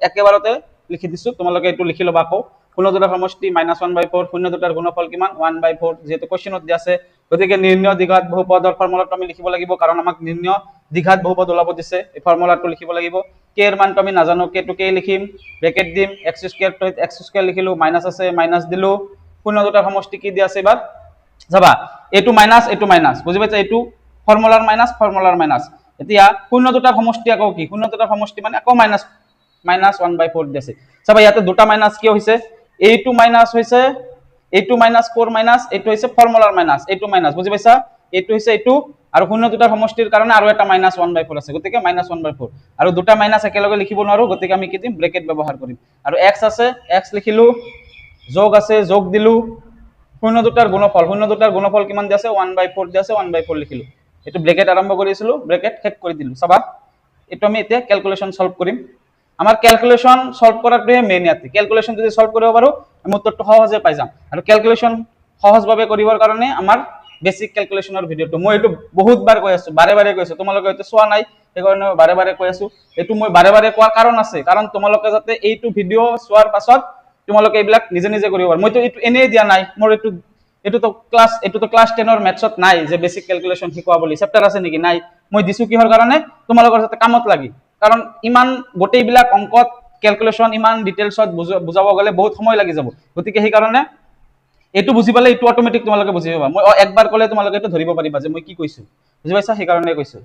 একেবাৰতে লিখি দিছো তোমালোকে এটো লিখি লবা আকৌ শূন্য দুটাৰ সমষ্টি -1/4 শূন্য দুটাৰ গুণফল কিমান 1/4 যেহেতু কোশ্চেনত দি আছে গতিকে নিৰ্ণয় দ্বিঘাত বহুপদৰ ফৰ্মুলাটো আমি লিখিব লাগিব কাৰণ আমাক নিৰ্ণয় দ্বিঘাত বহুপদ ওলাব দিছে এই ফৰ্মুলাটো লিখিব লাগিব k এৰ মানটো আমি নাজানো k টু k লিখিম ব্ৰেকেট দিম x স্কয়াৰ তো x স্কয়াৰ লিখিলো মাইনাস আছে মাইনাস দিলো শূন্য দুটাৰ সমষ্টি কি দি আছে এবাৰ যাবা এটু মাইনাস বুজি পাইছা এটু ফৰ্মুলাৰ মাইনাস এতিয়া শূন্য দুটাৰ সমষ্টি আকৌ কি শূন্য দুটাৰ সমষ্টি মানে আকৌ মাইনাস 1/4 দি আছে চাবা ইয়াতে দুটা মাইনাস কি হৈছে এইটু মাইনাস হৈছে এইটু -4 মাইনাস এইটো হৈছে ফৰ্মুলাৰ মাইনাস এইটু মাইনাস বুজি পাইছা এইটো হৈছে এইটো আৰু শূন্য দুটাৰ সমষ্টিৰ কাৰণে আৰু এটা -1/4 আছে গতিকে -1/4 আৰু দুটা মাইনাস একেলগে লিখিব নোৱাৰো গতিকে আমি কি দিম ব্ৰেকেট ব্যৱহাৰ কৰিম আৰু x আছে x লিখিলো যোগ আছে যোগ দিলো শূন্য দুটাৰ গুণফল কিমান দি আছে 1/4 দি আছে 1/4 লিখিলো এটো ব্ৰেকেট আৰম্ভ কৰিছিলো ব্ৰেকেট শেষ কৰি দিলো চাবা এটো আমি এতিয়া ক্যালকুলেশন সলভ কৰিম আমাৰ ক্যালকুলেশন সলভ কৰাটোহে মেইন ইয়াতে ক্যালকুলেশন যদি সলভ কৰিব পাৰো আমি উত্তৰটো সহজে পাই যাম আৰু ক্যালকুলেশন সহজভাৱে কৰিবৰ কাৰণে আমাৰ বেসিক ক্যালকুলেশনৰ ভিডিওটো মই এটো বহুত বাৰ কৈ আছো বাৰে বাৰে কৈছো তোমালোকে হয়তো চোৱা নাই এই কাৰণে বাৰে বাৰে কৈ আছো এটো মই বাৰে বাৰে কোৱাৰ কাৰণ আছে কাৰণ তোমালোকে যাতে এইটো ভিডিও চোৱাৰ পাছত তোমালোকে এইবিলাক নিজে নিজে কৰিব পাৰা মইতো এটো এনেই দিয়া নাই মোৰ এটো তো ক্লাস 10 ৰ ম্যাথছত নাই যে বেসিক ক্যালকুলেশন শিকোৱা বুলি চেপ্টাৰ আছে নেকি নাই মই দিছো কিহৰ কাৰণে তোমালোকৰ যাতে কামত লাগি কাৰণ ইমান গোটেই বিলাক অংকত ক্যালকুলেশন ইমান ডিটেইলছত বুজাব গলে বহুত সময় লাগি যাব গতিকে সেই কাৰণে এটো বুজি পালে এটো অটোমেটিক তোমালোকে বুজি পাবা মই একবাৰ কলে তোমালোকে এটো ধৰিব পাৰিবা যে মই কি কৈছো বুজি পাইছা সেই কাৰণে কৈছো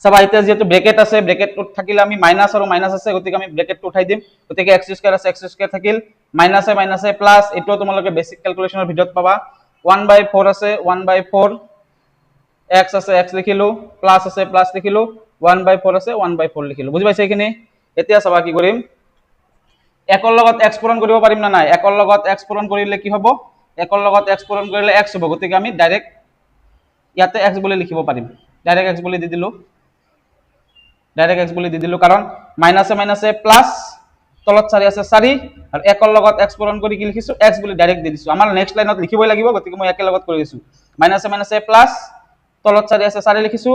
চাবা এতিয়া যেটো ব্ৰেকেট আছে ব্ৰেকেটটো থাকিলে আমি মাইনাস আৰু মাইনাস আছে গতিকে আমি ব্ৰেকেটটো উঠাই দিম গতিকে x স্কয়াৰ আছে x স্কয়াৰ থাকিল মাইনাসে প্লাস এটো তোমালোকে বেসিক ক্যালকুলেশনৰ ভিডিওত পাবা 1/4 আছে 1/4 x আছে x লিখিলো প্লাস আছে প্লাস লিখিলো 1/4 আছে 1/4 লিখিলো বুজি পাইছা এখিনি এতিয়া চাবা কি কৰিম একৰ লগত x পূৰণ কৰিব পাৰিম না নাই একৰ লগত x পূৰণ কৰিলে কি হ'ব একৰ লগত x পূৰণ কৰিলে x হ'ব গতিকে আমি ডাইৰেক্ট ইয়াতে x বুলি লিখিব পাৰিম ডাইৰেক্ট x বুলি দি দিলো কাৰণ মাইনাসে প্লাস তলত 4 আছে 4 আৰু একৰ লগত x পূৰণ কৰি কি লিখিছো x বুলি ডাইৰেক্ট দি দিছো আমাৰ নেক্সট লাইনত লিখিবই লাগিব গতিকে মই একৰ লগত কৰি দিছো মাইনাসে প্লাস তলত 4 আছে 4 লিখিছো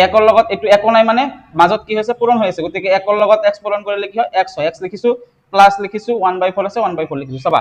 একৰ লগত এটো একো নাই মানে মাজত কি হৈছে পূৰণ হৈ আছে গতিকে একৰ লগত x পূৰণ কৰিলে কি হয় x হয় x লিখিছো প্লাস লিখিছো 1/4 আছে 1/4 লিখিছো চাবা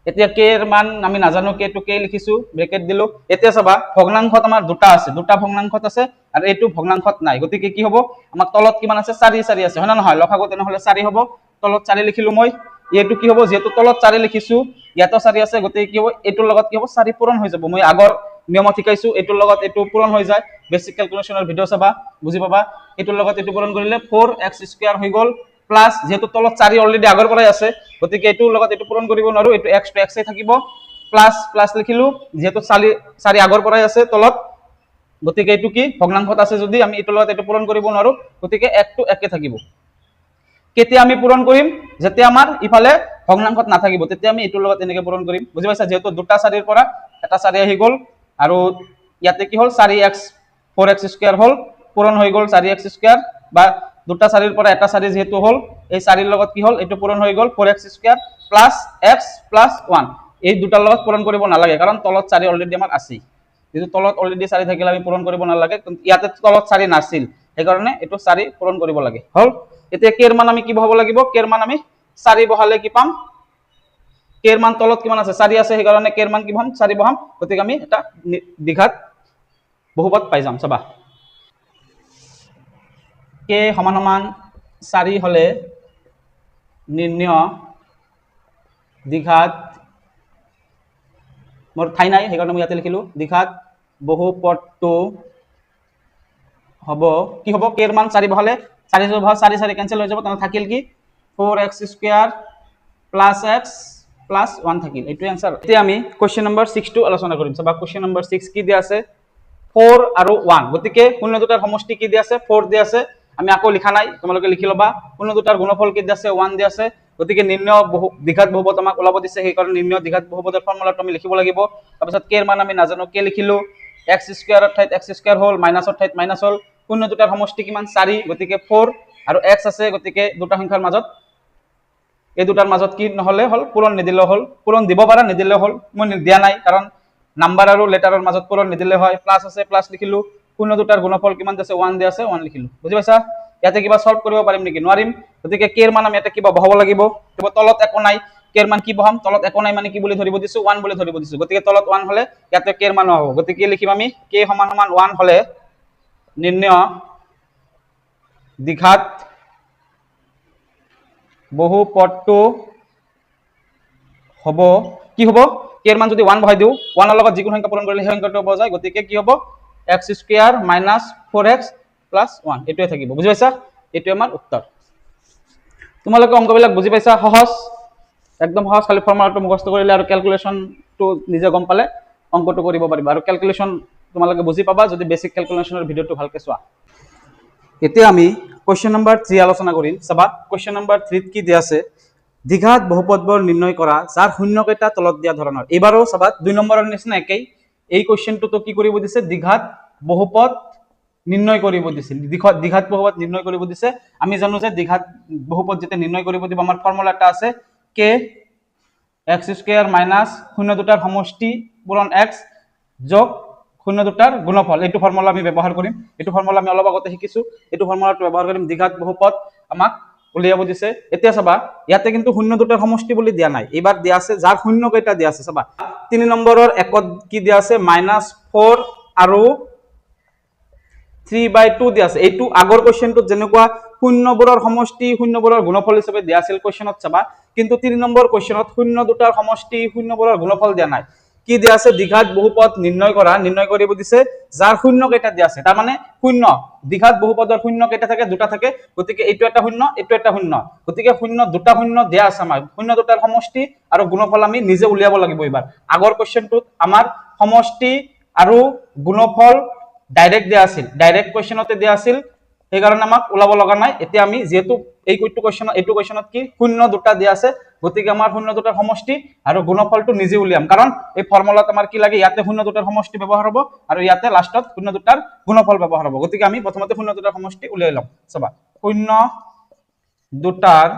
এতিয়া k এর মান আমি নাজানো k টু k লিখিছো ব্ৰেকেট দিলো এতিয়া চাবা ভগ্নাংশত আমাৰ দুটা ভগ্নাংশত আছে আৰু এটো ভগ্নাংশত নাই গতিকে কি হ'ব আমাৰ তলত কিমান আছে 4 আছে হয় না নহয় লখাগু তেনেহলে 4 হ'ব তলত 4 লিখিলো মই এইটো কি হ'ব যেহেতু তলত 4 লিখিছো ইয়াতো 4 আছে গতিকে কি হ'ব এইটোৰ লগত কি হ'ব 4 পূৰণ হৈ যাব মই আগৰ নিয়মত শিকাইছো এইটোৰ লগত এইটো পূৰণ হৈ যায় বেসিক ক্যালকুলেশনৰ ভিডিও চাবা বুজি পাবা এইটোৰ লগত এইটো পূৰণ কৰিলে 4x² হৈ গল প্লাস যেহেতু তলত 4 অলৰেডি আগৰ পৰাই আছে গতিকে এইটোৰ লগত এইটো পূৰণ কৰিব নোৱাৰো এইটো x to x এ থাকিব প্লাস প্লাস লিখিলো যেহেতু 4 আগৰ পৰাই আছে তলত গতিকে এইটো কি ভগ্নাংশত আছে যদি আমি এইটোৰ লগত এইটো পূৰণ কৰিব নোৱাৰো গতিকে 1 to 1 থাকিব কেতিয়া আমি পূৰণ কৰিম যেতিয়া আমাৰ ইফালে ভগ্নাংশত নাথাকিব তেতিয়া আমি এইটোৰ লগত এনেকৈ পূৰণ কৰিম বুজি পাইছা যেহেতু দুটা 4 ৰ পৰা এটা 4 আহি গল আৰু ইয়াতে কি হল 4x 4x² হল পূৰণ হৈ গল 4x² বা দুটা 4 ৰ পৰা এটা 4 যেহেতু হল এই 4 ৰ লগত কি হল এইটো পূৰণ হৈ গল 4x² প্লাস x প্লাস 1 এই দুটাৰ লগত পূৰণ কৰিব নালাগে কাৰণ তলত 4 অলৰেডি আমাৰ আছে যেহেতু তলত অলৰেডি 4 থাকিলে আমি পূৰণ কৰিব নালাগে ইয়াতে তলত 4 নাছিল এই কাৰণে এইটো 4 পূৰণ কৰিব লাগে হল এতিয়া কে ৰ মান আমি কি বহাব লাগিব কে ৰ মান আমি 4 বহালে কি পাম কে ৰ মান তলত কিমান আছে 4 আছে সেই কাৰণে কে ৰ মান কি বহাম 4 বহাম গতিকে আমি এটা দ্বিঘাত বহুপদ পাই যাম চাবা কে সমান সমান 4 হলে নিৰ্ণয় দ্বিঘাত মোৰ ঠাই নাই সেই কাৰণে মই ইয়াতে লিখিলো দ্বিঘাত বহুপদটো হ'ব কি হ'ব কে ৰ মান 4 বহালে 4 4 4 কেনসেল হৈ যাব তাহলে থাকিল কি 4x² প্লাস x প্লাস 1 থাকিল এইটো आंसर এতিয়া আমি কোশ্চেন নম্বৰ 6 টো আলোচনা কৰিম সবা কোশ্চেন নম্বৰ 6 কি দিয়া আছে 4 আৰু 1 গতিকে শূন্য দুটাৰ সমষ্টি কি দিয়া আছে 4 দিয়া আছে আমি আকৌ লিখা নাই তোমালোকে লিখি লবা শূন্য দুটাৰ গুণফল কি দিয়া আছে 1 দিয়া আছে গতিকে নিৰ্ণয় দ্বিঘাত বহুপদ আমাক ওলাব দিছে সেই কাৰণে নিৰ্ণয় দ্বিঘাত বহুপদৰ ফৰ্মুলাটো আমি লিখিব লাগিব তাৰপিছত কে ৰ মান আমি নাজানো কে লিখিলো x² ৰ ঠাইত x² হল মাইনাসৰ ঠাইত মাইনাস হল শূন্য দুটাৰ সমষ্টি কিমান 4 গতিকে 4 আৰু x আছে গতিকে দুটা সংখ্যাৰ মাজত এই দুটাৰ মাজত কি নহলে হল পূৰণ নিদিলে হল পূৰণ দিব পাৰা নিদিলে হল মই দিয়া নাই কাৰণ নাম্বাৰ আৰু লেটাৰৰ মাজত পূৰণ নিদিলে হয় প্লাস আছে প্লাস লিখিলো শূন্য দুটাৰ গুণফল কিমান আছে 1 দিয়া আছে 1 লিখিলো বুজি পাইছা ইয়াতে কিবা সলভ কৰিব পাৰিম নেকি নোৱাৰিম গতিকে কে ৰ মান আমি এটা কিবা বহাব লাগিব তলত একো নাই কে ৰ মান কি বহাম তলত একো নাই মানে কি বুলি ধৰিব দিছো 1 বুলি ধৰিব দিছো গতিকে তলত 1 হলে ইয়াতে কে ৰ মান হ'ব গতিকে লিখিম আমি কে সমান সমান 1 হলে নিৰ্ণয় দ্বিঘাত বহুপদটো হ'ব কি হ'ব কে ৰ মান যদি 1 বহাই দিও 1 ৰ লগত যিকোনো সংখ্যা পূৰণ কৰিলে সেই সংখ্যাটো হ'ব যায় গতিকে কি হ'ব x² - 4x + 1 এটোৱে থাকিব বুজি পাইছা এটোৱে আমাৰ উত্তৰ তোমালোকে অংকবিলাক বুজি পাইছা সহজ একদম সহজ খালি ফৰ্মুলাটো মুখস্থ কৰিলে আৰু ক্যালকুলেশনটো নিজে গম পালে অংকটো কৰিব পাৰিবা আৰু ক্যালকুলেশন তোমালোকে বুজি পাবা যদি বেসিক ক্যালকুলেশনৰ ভিডিওটো ভালকে চোৱা এতিয়া আমি কোশ্চেন নম্বৰ 3 আলোচনা কৰিম চাবা কোশ্চেন নম্বৰ 3 ত কি দিয়া আছে দ্বিঘাত বহুপদবোৰ নিৰ্ণয় কৰা যাৰ শূন্য কেইটা তলত দিয়া ধৰণৰ এবাৰো চাবা 2 নম্বৰৰ নিচিনা একেই এই কোশ্চেনটো তো কি কৰিব দিছে দ্বিঘাত বহুপদ নিৰ্ণয় কৰিব দিছে দ্বিঘাত বহুপদ নিৰ্ণয় কৰিব দিছে আমি জানো যে দ্বিঘাত বহুপদ যেতে নিৰ্ণয় কৰিব দিব আমাৰ ফৰ্মুলা এটা আছে k x² - শূন্য দুটাৰ সমষ্টি পূৰণ x যোগ শূন্য দুটাৰ গুণফল এইটো ফৰ্মুলা আমি ব্যৱহাৰ কৰিম এইটো ফৰ্মুলা আমি অলপ আগতে শিকিছো এইটো ফৰ্মুলাটো ব্যৱহাৰ কৰিম দ্বিঘাত বহুপদ আমাক উলিয়াব দিছে এতিয়া চাবা ইয়াতে কিন্তু শূন্য দুটাৰ সমষ্টি বুলি দিয়া নাই এবাৰ দিয়া আছে যাৰ শূন্য কেইটা দিয়া আছে চাবা 3 নম্বৰৰ একত কি দিয়া আছে -4 আৰু 3/2 দিয়া আছে এইটো আগৰ কোশ্চেনটো যেনেকুৱা শূন্যবোৰৰ সমষ্টি শূন্যবোৰৰ গুণফল হিচাপে দিয়া আছিল কোশ্চেনত চাবা কিন্তু 3 নম্বৰ কোশ্চেনত শূন্য দুটাৰ সমষ্টি শূন্যবোৰৰ গুণফল দিয়া নাই কি দিয়া আছে দ্বিঘাত বহুপদ নিৰ্ণয় কৰিব দিছে যাৰ শূন্য কেইটা দিয়া আছে তাৰ মানে শূন্য দ্বিঘাত বহুপদৰ শূন্য কেইটা থাকে দুটা থাকে গতিকে এইটো এটা শূন্য এইটো এটা শূন্য গতিকে শূন্য দুটা শূন্য দিয়া আছে আমাৰ শূন্য দুটাৰ সমষ্টি আৰু গুণফল আমি নিজে উলিয়াব লাগিব এবাৰ আগৰ কোশ্চেনটোত আমাৰ সমষ্টি আৰু গুণফল ডাইৰেক্ট দিয়া আছিল ডাইৰেক্ট কোশ্চেনতে দিয়া আছিল সেই কাৰণে আমাক উলাব লগা নাই এতিয়া আমি যেহেতু এইটো কোশ্চেনত কি শূন্য দুটা দিয়া আছে গতিকে আমাৰ শূন্য দুটাৰ সমষ্টি আৰু গুণফলটো নিজে উলিয়াম কাৰণ এই ফৰ্মুলাত আমাৰ কি লাগে ইয়াতে শূন্য দুটাৰ সমষ্টি ব্যৱহাৰ হ'ব আৰু ইয়াতে লাষ্টত শূন্য দুটাৰ গুণফল ব্যৱহাৰ হ'ব গতিকে আমি প্ৰথমতে শূন্য দুটাৰ সমষ্টি উলিয়াই লম চাবা শূন্য দুটাৰ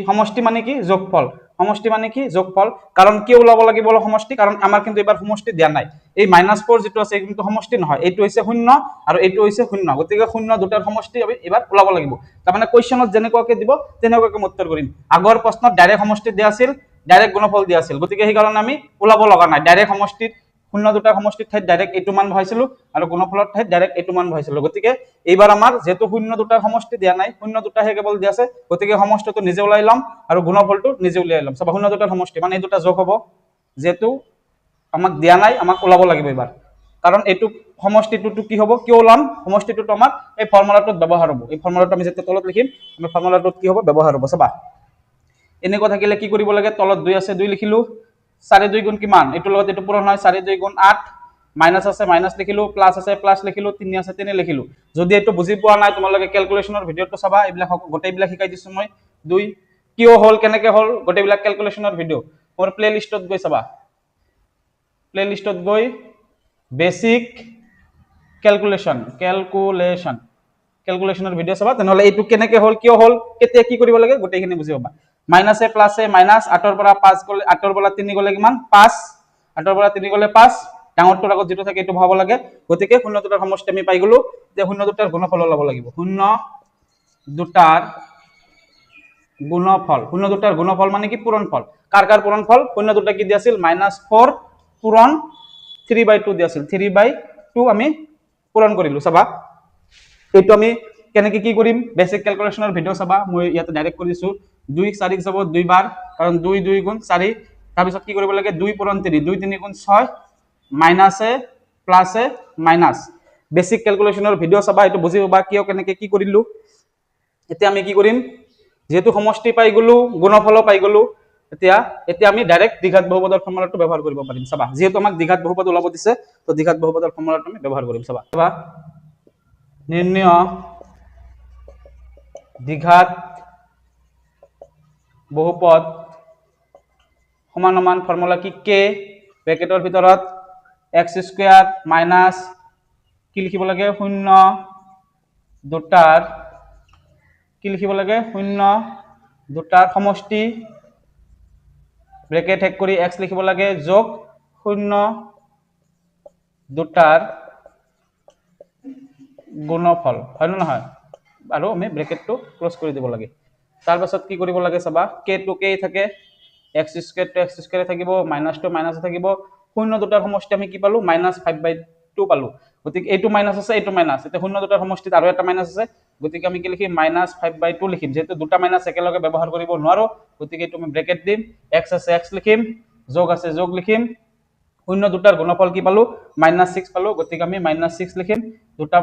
সমষ্টি মানে কি যোগফল সমষ্টি মানে কি যোগফল কাৰণ কি ওলাব লাগিব সমষ্টি কাৰণ আমাৰ কিন্তু এবাৰ সমষ্টি দিয়া নাই এই -4 যেটো আছে কিন্তু সমষ্টি নহয় এইটো হৈছে শূন্য আৰু এইটো হৈছে শূন্য গতিকে শূন্য দুটাৰ সমষ্টি আমি এবাৰ ওলাব লাগিব তাৰ মানে কোশ্চেনত যেনেকুৱাকে দিব তেনেকুৱাকে উত্তৰ কৰিম আগৰ প্ৰশ্নত ডাইৰেক্ট সমষ্টি দিয়া আছিল ডাইৰেক্ট গুণফল দিয়া আছিল গতিকে সেই কাৰণে আমি ওলাব লগা নাই ডাইৰেক্ট সমষ্টিত শূন্য দুটাৰ সমষ্টিৰ ঠাইত ডাইৰেক্ট এইটো মান বহাইছিলো আৰু গুণফলৰ ঠাইত ডাইৰেক্ট এইটো মান বহাইছিলো গতিকে এইবাৰ আমাৰ যেহেতু শূন্য দুটাৰ সমষ্টি দিয়া নাই শূন্য দুটাহে কেৱল দিয়া আছে গতিকে সমষ্টিটো নিজে ওলাই ল'ম আৰু গুণফলটো নিজে উলিয়াই ল'ম চাবা শূন্য দুটাৰ সমষ্টি মানে এই দুটা যোগ হ'ব যেহেতু আমাক দিয়া নাই আমাক ওলাব লাগিব এবাৰ কাৰণ এইটো সমষ্টিটো কি হ'ব কিয় ওলাম সমষ্টিটো আমাৰ এই ফৰ্মুলাটোত ব্যৱহাৰ হ'ব এই ফৰ্মুলাটো আমি যেতিয়া তলত লিখিম আমি ফৰ্মুলাটোত কি হ'ব ব্যৱহাৰ হ'ব চাবা এনেকুৱা থাকিলে কি কৰিব লাগে তলত 2 আছে 2 লিখিলো 4 2 গুণ কিমান এইটো লগত এইটো পূৰণ হয় 4 2 গুণ 8 মাইনাস আছে মাইনাস লিখিলো প্লাস আছে প্লাস লিখিলো 3 আছে 3 লিখিলো যদি এইটো বুজি পোৱা নাই তোমালোকে ক্যালকুলেশনৰ ভিডিওটো চাবা এইবিলাক গোটেইবিলাক শিকাই দিছো মই 2 কিয় হল কেনেকে হল গোটেইবিলাক ক্যালকুলেশনৰ ভিডিও মোৰ প্লেলিষ্টত গৈ চাবা প্লেলিষ্টত গৈ বেসিক ক্যালকুলেশনৰ ভিডিও চাবা তেনেহলে এইটো কেনেকে হল কিয় হল কেতিয়া কি কৰিব লাগে গোটেইখিনি বুজি পাবা মাইনাসে প্লাসে মাইনাস 8 ৰ পৰা 5 গলে 8 ৰ পৰা 3 গলে কিমান 5 8 ৰ পৰা 3 গলে 5 ডাঙৰটোৰ আগত যেটো থাকে এটো ভাব লাগে গতিকে শূন্য দুটাৰ সমষ্টি আমি পাই গলো যে শূন্য দুটাৰ গুণফল ওলাব লাগিব শূন্য দুটাৰ গুণফল মানে কি পূৰণফল কাৰ পূৰণফল শূন্য দুটা কি দিছিল -4 পূৰণ 3/2 দিছিল 3/2 আমি পূৰণ কৰিলো চাবা এইটো আমি কেনেকে কি কৰিম বেসিক ক্যালকুলেশনৰ ভিডিও চাবা মই ইয়াতে ডাইৰেক্ট কৰিছো 2 4 যাব 2 বাৰ কাৰণ 2 2 গুণ 4 তাৰ পিছত কি কৰিব লাগে 2 পূৰণ 3 2 3 গুণ 6 মাইনাসে প্লাসে মাইনাস বেসিক ক্যালকুলেশনৰ ভিডিও চাবা এটো বুজি পাবা কিয় কেনেকে কি কৰিলো এতিয়া আমি কি কৰিম যেহেতু সমষ্টি পাই গলো গুণফল পাই গলো এতিয়া আমি ডাইৰেক্ট দ্বিঘাত বহুপদৰ ফৰ্মুলাটো ব্যৱহাৰ কৰিব পাৰিম চাবা যেহেতু আমাক দ্বিঘাত বহুপদ ওলাব দিছে তো দ্বিঘাত বহুপদৰ ফৰ্মুলাটো আমি ব্যৱহাৰ কৰিম চাবা নিৰ্ণয় দ্বিঘাত বহুপদ সমান ফৰ্মুলা কি k ব্ৰেকেটৰ ভিতৰত x² মাইনাস কি লিখিব লাগে 0 দুটাৰ কি লিখিব লাগে 0 দুটাৰ সমষ্টি ব্ৰেকেট হেক কৰি x লিখিব লাগে যোগ 0 দুটাৰ গুণফল হয় না নহয় আৰু আমি ব্ৰেকেটটো ক্লোজ কৰি দিব লাগে তাৰ পাছত কি কৰিব লাগে চাবা k to k থাকে x² to x² থাকিব মাইনাস to মাইনাস থাকিব 0 দুটাৰ সমষ্টি আমি কি পালো -5/2 পালো গতিকে এইটো মাইনাস আছে এইটো মাইনাস এটা 0 দুটাৰ সমষ্টিত আৰু এটা মাইনাস আছে গতিকে আমি কি লিখিম -5/2 লিখিম যেহেতু দুটা মাইনাস একেলগে ব্যৱহাৰ কৰিব নোৱাৰো গতিকে এইটো আমি ব্ৰেকেট দিম x আছে x লিখিম যোগ আছে যোগ লিখিম 0 দুটাৰ গুণফল কি পালো -6 পালো গতিকে আমি -6 লিখিম দুটা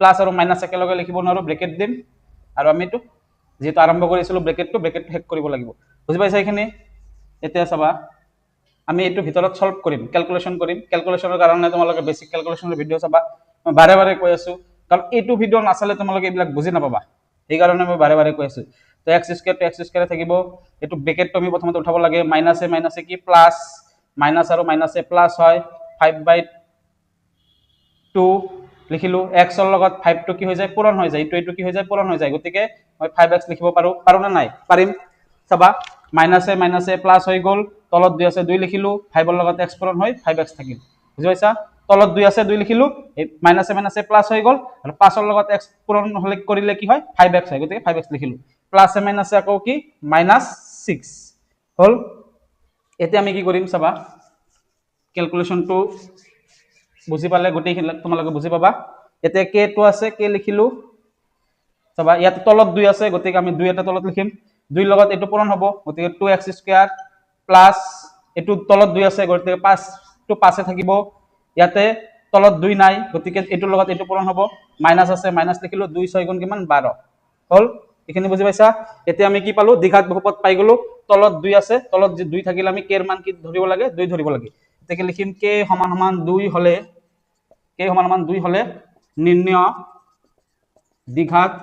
প্লাস আৰু মাইনাস একেলগে লিখিব নোৱাৰো ব্ৰেকেট দিম আৰু আমি এটো যেহেতু আৰম্ভ কৰিছিলো ব্ৰেকেটটো হেক কৰিব লাগিব বুজি পাইছা এখানে এতিয়া চাবা আমি এটো ভিতৰত সলভ কৰিম ক্যালকুলেশনৰ কাৰণে তোমালোকে বেসিক ক্যালকুলেশনৰ ভিডিও চাবা মই বাৰে কৈ আছো কাৰণ এটো ভিডিও নাচালে তোমালোকে এইবিলাক বুজি নাপাবা এই কাৰণে মই বাৰে কৈ আছো তো x² to x² থাকিব এটো ব্ৰেকেটটো আমি প্ৰথমতে উঠাব লাগে মাইনাসে কি প্লাস মাইনাস আৰু মাইনাসে প্লাস হয় 5/2 লিখিলো x ৰ লগত 5 টো কি হৈ যায় পূৰণ হৈ যায় এইটো কি হৈ যায় পূৰণ হৈ যায় গতিকে মই 5x লিখিব পাৰো না নাই পাৰিম চাবা মাইনাসে প্লাস হৈ গল তলত 2 আছে 2 লিখিলো 5 ৰ লগত x পূৰণ হৈ 5x থাকিল বুজি পাইছা তলত 2 আছে 2 লিখিলো এই মাইনাসে প্লাস হৈ গল আৰু 5 ৰ লগত x পূৰণ হলে কৰিলে কি হয় 5x হয় গতিকে 5x লিখিলো প্লাসে মাইনাসে আকৌ কি -6 হল এতিয়া আমি কি কৰিম চাবা ক্যালকুলেশনটো বুজি পালে গোটেইখিনি তোমালোকে বুজি পাবা এতিয়া k টো আছে k লিখিলো চাবা ইয়াত তলত 2 আছে গতিকে আমি 2 এটা তলত লিখিম 2 লগত এটো পূৰণ হ'ব গতিকে 2x² প্লাস এটো তলত 2 আছে গতিকে 5 টো 5 এ থাকিব ইয়াতে তলত 2 নাই গতিকে এটোৰ লগত এটো পূৰণ হ'ব মাইনাস আছে মাইনাস লিখিলো 2 6 গুণ কিমান 12 হল এখানে বুজি পাইছা এতিয়া আমি কি পালো দ্বিঘাত বহুপদ পাই গলো তলত 2 আছে তলত যে 2 থাকিলে আমি k এর মান কি ধৰিব লাগে 2 ধৰিব লাগে এটাকে লিখিম k = 2 হলে নির্ণয় দ্বিঘাত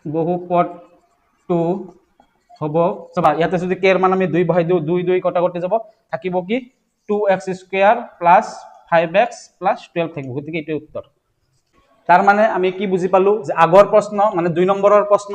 বহুপদটো হ'ব চাবা ইয়াতে যদি k এর মান আমি 2 বহাই দিও 2 2 কটাকটি যাব থাকিব কি 2x² + 5x + 12 থাকিব গতিকে এটাই উত্তৰ তাৰ মানে আমি কি বুজি পালো যে আগৰ প্ৰশ্ন মানে 2 নম্বৰৰ প্ৰশ্ন